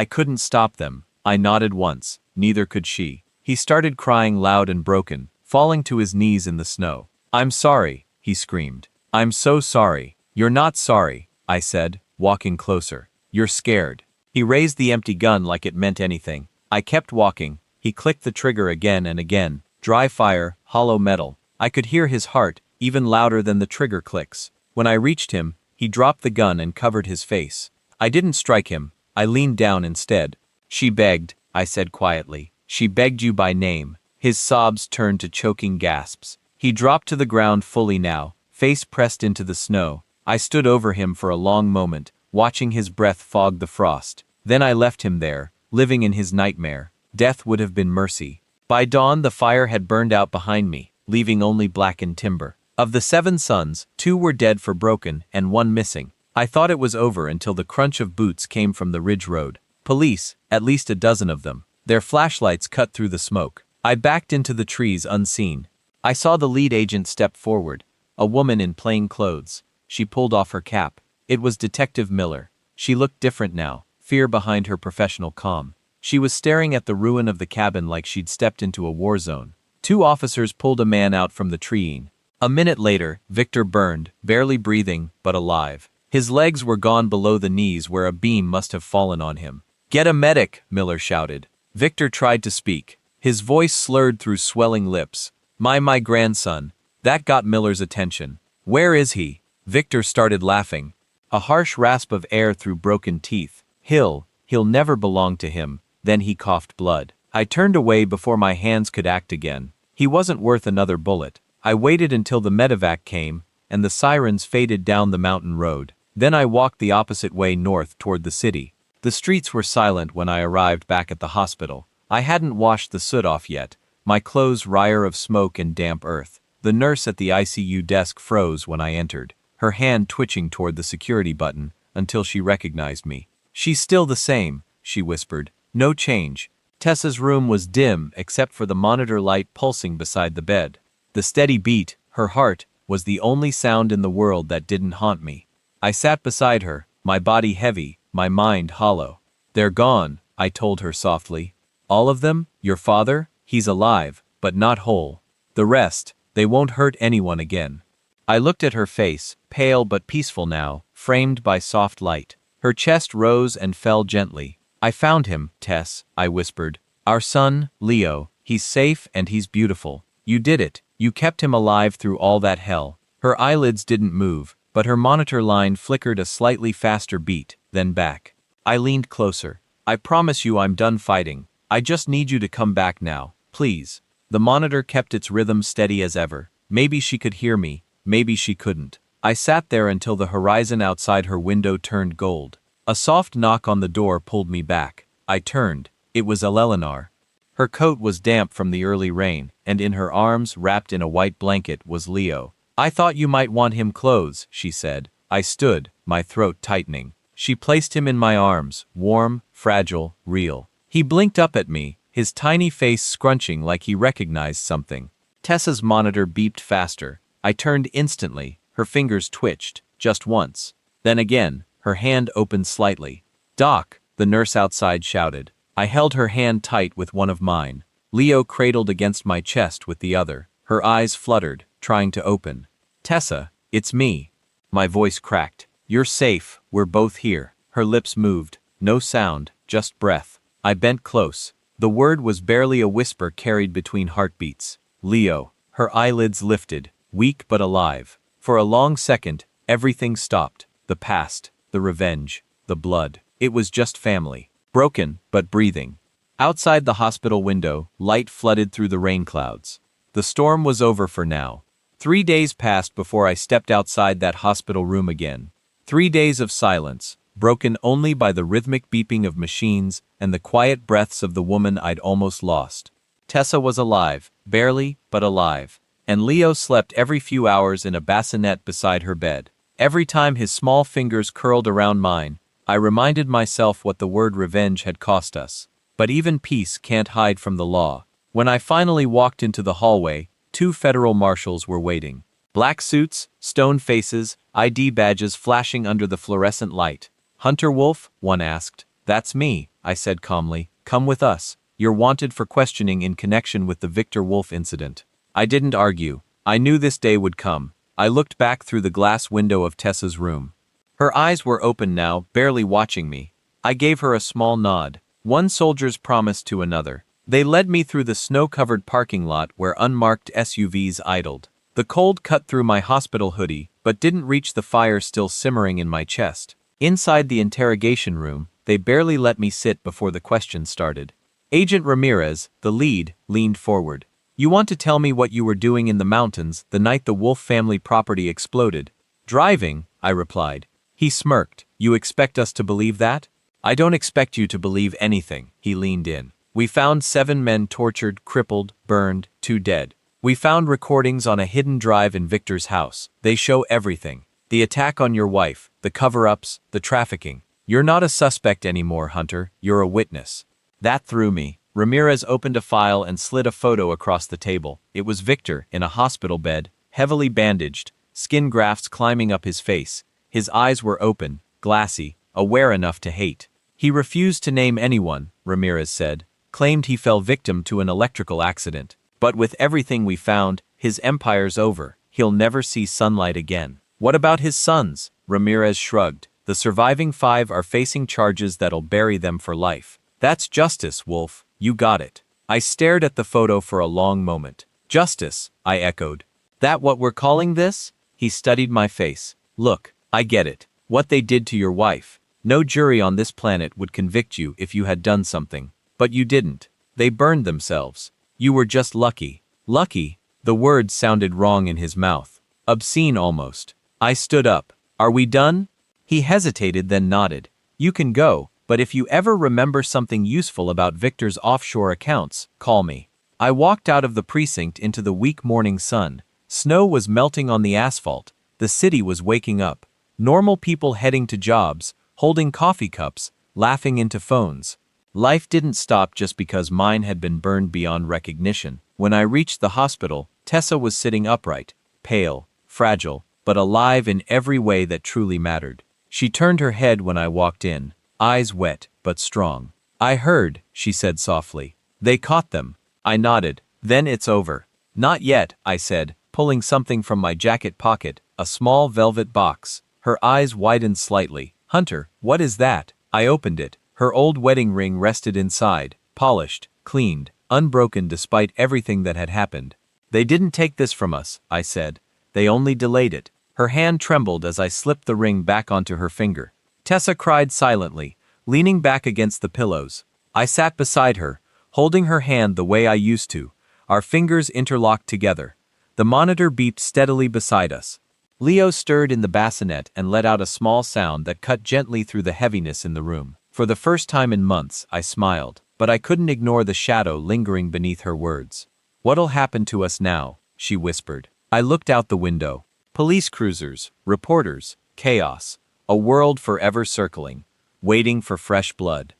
couldn't stop them." I nodded once. Neither could she. He started crying loud and broken, falling to his knees in the snow. "I'm sorry," he screamed. "I'm so sorry." "You're not sorry," I said, walking closer. "You're scared." He raised the empty gun like it meant anything. I kept walking. He clicked the trigger again and again. Dry fire, hollow metal. I could hear his heart, even louder than the trigger clicks. When I reached him, he dropped the gun and covered his face. I didn't strike him. I leaned down instead. "She begged," I said quietly. "She begged you by name." His sobs turned to choking gasps. He dropped to the ground fully now, face pressed into the snow. I stood over him for a long moment, watching his breath fog the frost. Then I left him there, living in his nightmare. Death would have been mercy. By dawn, the fire had burned out behind me, leaving only blackened timber. Of the 7 sons, 2 were dead for broken and 1 missing. I thought it was over until the crunch of boots came from the ridge road. Police, at least a dozen of them. Their flashlights cut through the smoke. I backed into the trees unseen. I saw the lead agent step forward, a woman in plain clothes. She pulled off her cap. It was Detective Miller. She looked different now, fear behind her professional calm. She was staring at the ruin of the cabin like she'd stepped into a war zone. 2 officers pulled a man out from the treeing. A minute later, Victor burned, barely breathing, but alive. His legs were gone below the knees where a beam must have fallen on him. "Get a medic," Miller shouted. Victor tried to speak. His voice slurred through swelling lips. My grandson." That got Miller's attention. "Where is he?" Victor started laughing. A harsh rasp of air through broken teeth. He'll never belong to him." Then he coughed blood. I turned away before my hands could act again. He wasn't worth another bullet. I waited until the medevac came, and the sirens faded down the mountain road. Then I walked the opposite way north toward the city. The streets were silent when I arrived back at the hospital. I hadn't washed the soot off yet, my clothes wryer of smoke and damp earth. The nurse at the ICU desk froze when I entered, her hand twitching toward the security button until she recognized me. "She's still the same," she whispered. "No change." Tessa's room was dim except for the monitor light pulsing beside the bed. The steady beat, her heart, was the only sound in the world that didn't haunt me. I sat beside her, my body heavy, my mind hollow. "They're gone," I told her softly. "All of them? Your father? He's alive, but not whole. The rest, they won't hurt anyone again." I looked at her face, pale but peaceful now, framed by soft light. Her chest rose and fell gently. "I found him, Tess," I whispered. "Our son, Leo. He's safe and he's beautiful. You did it. You kept him alive through all that hell." Her eyelids didn't move, but her monitor line flickered a slightly faster beat, then back. I leaned closer. "I promise you I'm done fighting. I just need you to come back now, please." The monitor kept its rhythm steady as ever. Maybe she could hear me, maybe she couldn't. I sat there until the horizon outside her window turned gold. A soft knock on the door pulled me back. I turned. It was Eleanor. Her coat was damp from the early rain, and in her arms, wrapped in a white blanket, was Leo. "I thought you might want him clothes," she said. I stood, my throat tightening. She placed him in my arms, warm, fragile, real. He blinked up at me, his tiny face scrunching like he recognized something. Tessa's monitor beeped faster. I turned instantly. Her fingers twitched, just once. Then again, her hand opened slightly. "Doc," the nurse outside shouted. I held her hand tight with one of mine. Leo cradled against my chest with the other. Her eyes fluttered, trying to open. "Tessa, it's me." My voice cracked. "You're safe, we're both here." Her lips moved. No sound, just breath. I bent close. The word was barely a whisper carried between heartbeats. "Leo." Her eyelids lifted, weak but alive. For a long second, everything stopped. the past, the revenge, the blood. It was just family. Broken, but breathing. Outside the hospital window, light flooded through the rain clouds. The storm was over for now. 3 days passed before I stepped outside that hospital room again. 3 days of silence, broken only by the rhythmic beeping of machines and the quiet breaths of the woman I'd almost lost. Tessa was alive, barely, but alive. And Leo slept every few hours in a bassinet beside her bed. Every time his small fingers curled around mine, I reminded myself what the word revenge had cost us. But even peace can't hide from the law. When I finally walked into the hallway, 2 federal marshals were waiting. Black suits, stone faces, ID badges flashing under the fluorescent light. "Hunter Wolf?" one asked. "That's me," I said calmly. "Come with us. You're wanted for questioning in connection with the Victor Wolf incident." I didn't argue. I knew this day would come. I looked back through the glass window of Tessa's room. Her eyes were open now, barely watching me. I gave her a small nod. One soldier's promise to another. They led me through the snow-covered parking lot where unmarked SUVs idled. The cold cut through my hospital hoodie, but didn't reach the fire still simmering in my chest. Inside the interrogation room, they barely let me sit before the questions started. Agent Ramirez, the lead, leaned forward. "You want to tell me what you were doing in the mountains the night the Wolf family property exploded?" "Driving," I replied. He smirked. "You expect us to believe that?" "I don't expect you to believe anything." He leaned in. "We found 7 men tortured, crippled, burned, 2 dead. We found recordings on a hidden drive in Victor's house. They show everything. The attack on your wife, the cover-ups, the trafficking. You're not a suspect anymore, Hunter. You're a witness." That threw me. Ramirez opened a file and slid a photo across the table. It was Victor, in a hospital bed, heavily bandaged, skin grafts climbing up his face. His eyes were open, glassy, aware enough to hate. "He refused to name anyone," Ramirez said. "Claimed he fell victim to an electrical accident. But with everything we found, his empire's over. He'll never see sunlight again." "What about his sons?" Ramirez shrugged. "The surviving 5 are facing charges that'll bury them for life." "That's justice, Wolf. You got it." I stared at the photo for a long moment. "Justice," I echoed. "That what we're calling this?" He studied my face. "Look, I get it. What they did to your wife. No jury on this planet would convict you if you had done something. But you didn't. They burned themselves. You were just lucky." "Lucky?" The words sounded wrong in his mouth. Obscene almost. I stood up. "Are we done?" He hesitated, then nodded. "You can go, but if you ever remember something useful about Victor's offshore accounts, call me." I walked out of the precinct into the weak morning sun. Snow was melting on the asphalt. The city was waking up. Normal people heading to jobs, holding coffee cups, laughing into phones. Life didn't stop just because mine had been burned beyond recognition. When I reached the hospital, Tessa was sitting upright, pale, fragile, but alive in every way that truly mattered. She turned her head when I walked in, eyes wet but strong. "I heard," she said softly. "They caught them." I nodded. "Then it's over." "Not yet," I said, pulling something from my jacket pocket, a small velvet box. Her eyes widened slightly. "Hunter, what is that?" I opened it. Her old wedding ring rested inside, polished, cleaned, unbroken despite everything that had happened. "They didn't take this from us," I said. "They only delayed it." Her hand trembled as I slipped the ring back onto her finger. Tessa cried silently, leaning back against the pillows. I sat beside her, holding her hand the way I used to, our fingers interlocked together. The monitor beeped steadily beside us. Leo stirred in the bassinet and let out a small sound that cut gently through the heaviness in the room. For the first time in months, I smiled, but I couldn't ignore the shadow lingering beneath her words. "What'll happen to us now?" she whispered. I looked out the window. Police cruisers, reporters, chaos, a world forever circling, waiting for fresh blood.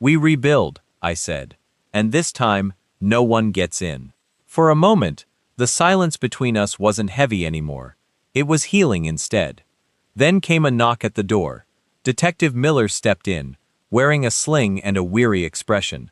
"We rebuild," I said. "And this time, no one gets in." For a moment, the silence between us wasn't heavy anymore. It was healing instead. Then came a knock at the door. Detective Miller stepped in, wearing a sling and a weary expression.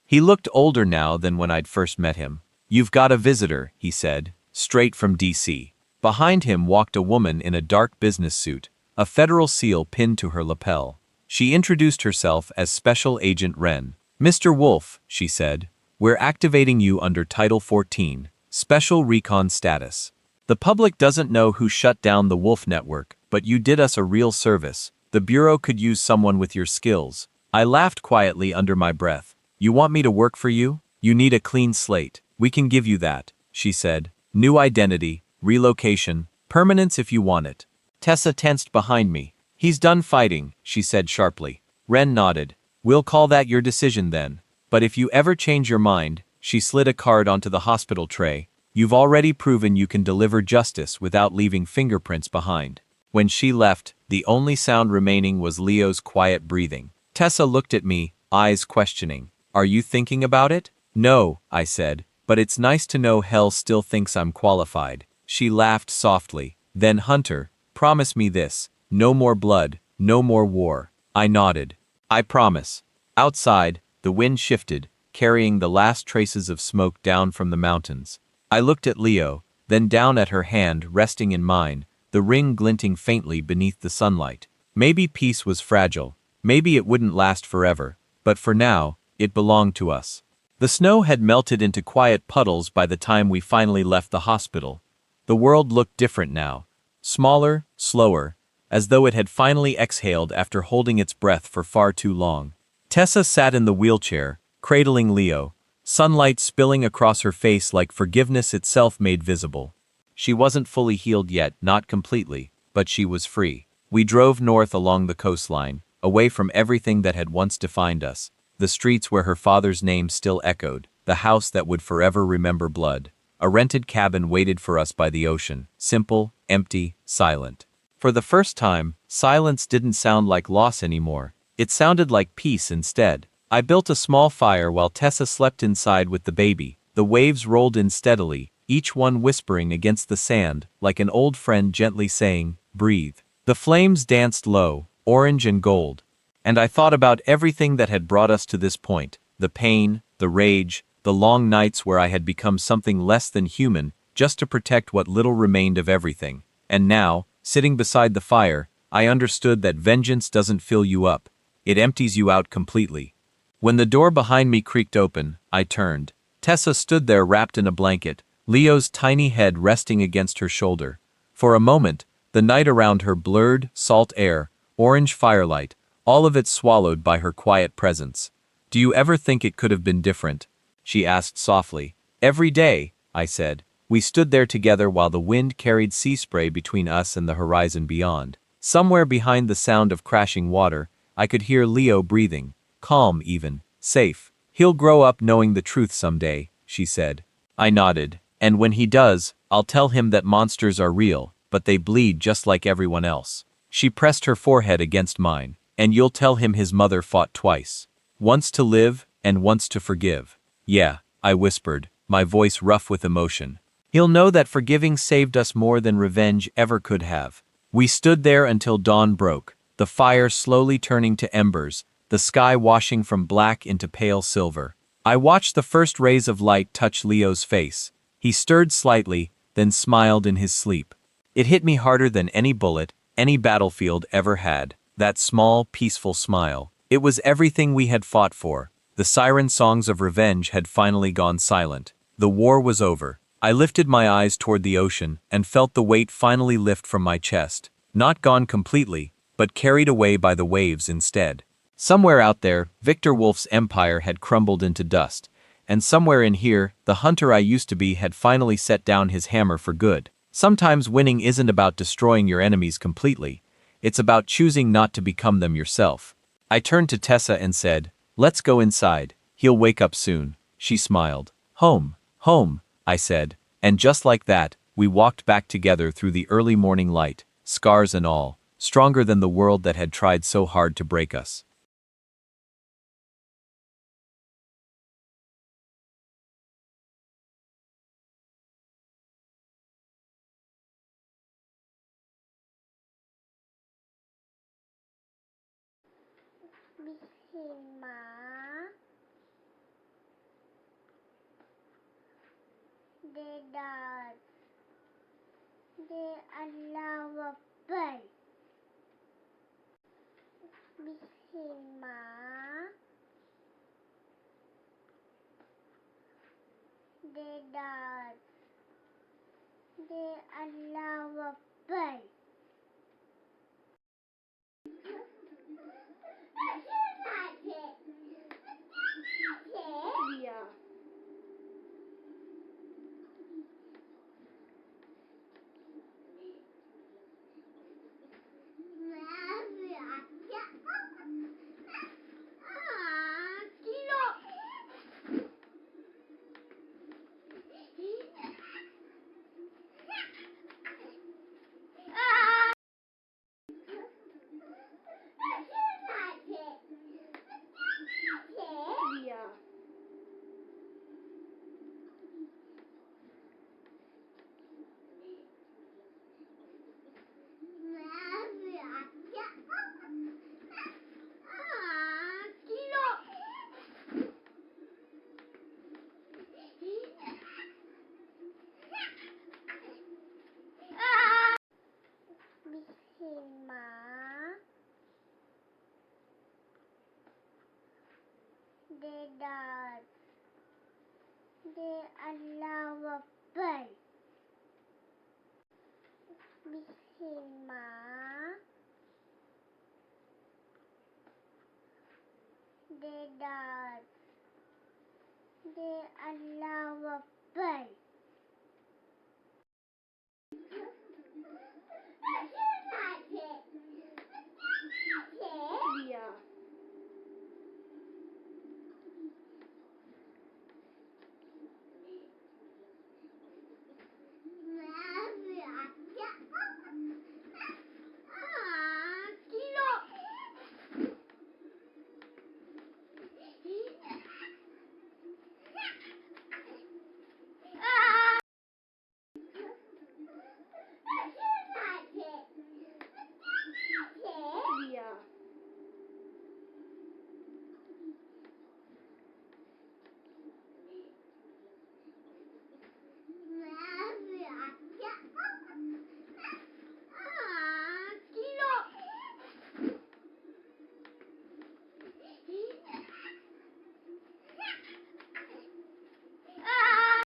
He looked older now than when I'd first met him. "You've got a visitor," he said, straight from D.C. Behind him walked a woman in a dark business suit, a federal seal pinned to her lapel. She introduced herself as Special Agent Wren. "Mr. Wolf," she said, "we're activating you under Title 14, Special Recon Status. The public doesn't know who shut down the Wolf Network, but you did us a real service. The Bureau could use someone with your skills. I laughed quietly under my breath. You want me to work for you? You need a clean slate. We can give you that, she said. New identity, relocation, permanence if you want it. Tessa tensed behind me. He's done fighting, she said sharply. Ren nodded. We'll call that your decision then. But if you ever change your mind, she slid a card onto the hospital tray. You've already proven you can deliver justice without leaving fingerprints behind. When she left, the only sound remaining was Leo's quiet breathing. Tessa looked at me, eyes questioning. Are you thinking about it? No, I said, but it's nice to know hell still thinks I'm qualified. She laughed softly. Then Hunter, promise me this. No more blood, no more war. I nodded. I promise. Outside, the wind shifted, carrying the last traces of smoke down from the mountains. I looked at Leo, then down at her hand resting in mine, the ring glinting faintly beneath the sunlight. Maybe peace was fragile, maybe it wouldn't last forever, but for now, it belonged to us. The snow had melted into quiet puddles by the time we finally left the hospital. The world looked different now. Smaller, slower, as though it had finally exhaled after holding its breath for far too long. Tessa sat in the wheelchair, cradling Leo, sunlight spilling across her face like forgiveness itself made visible. She wasn't fully healed yet, not completely, but she was free. We drove north along the coastline, away from everything that had once defined us. The streets where her father's name still echoed, the house that would forever remember blood. A rented cabin waited for us by the ocean, simple, empty, silent. For the first time, silence didn't sound like loss anymore. It sounded like peace instead. I built a small fire while Tessa slept inside with the baby. The waves rolled in steadily, each one whispering against the sand, like an old friend gently saying, breathe. The flames danced low, orange and gold. And I thought about everything that had brought us to this point, the pain, the rage, the long nights where I had become something less than human just to protect what little remained of everything. And now, sitting beside the fire, I understood that vengeance doesn't fill you up. It empties you out completely. When the door behind me creaked open, I turned. Tessa stood there wrapped in a blanket, Leo's tiny head resting against her shoulder. For a moment, the night around her blurred, salt air, orange firelight, all of it swallowed by her quiet presence. Do you ever think it could have been different? She asked softly. Every day, I said. We stood there together while the wind carried sea spray between us and the horizon beyond. Somewhere behind the sound of crashing water, I could hear Leo breathing, calm even, safe. He'll grow up knowing the truth someday, she said. I nodded. And when he does, I'll tell him that monsters are real, but they bleed just like everyone else. She pressed her forehead against mine. And you'll tell him his mother fought twice. Once to live, and once to forgive. Yeah, I whispered, my voice rough with emotion. He'll know that forgiving saved us more than revenge ever could have. We stood there until dawn broke, the fire slowly turning to embers, the sky washing from black into pale silver. I watched the first rays of light touch Leo's face. He stirred slightly, then smiled in his sleep. It hit me harder than any bullet, any battlefield ever had. That small, peaceful smile. It was everything we had fought for. The siren songs of revenge had finally gone silent. The war was over. I lifted my eyes toward the ocean and felt the weight finally lift from my chest. Not gone completely, but carried away by the waves instead. Somewhere out there, Victor Wolf's empire had crumbled into dust. And somewhere in here, the hunter I used to be had finally set down his hammer for good. Sometimes winning isn't about destroying your enemies completely. It's about choosing not to become them yourself. I turned to Tessa and said, let's go inside. He'll wake up soon. She smiled. Home, home, I said. And just like that, we walked back together through the early morning light, scars and all, stronger than the world that had tried so hard to break us. Bisma de dad de Allah Akbar. Bisma de dad. で、Allah Akbar. dad. They are lovable. Bihima. They dad. They are lovable.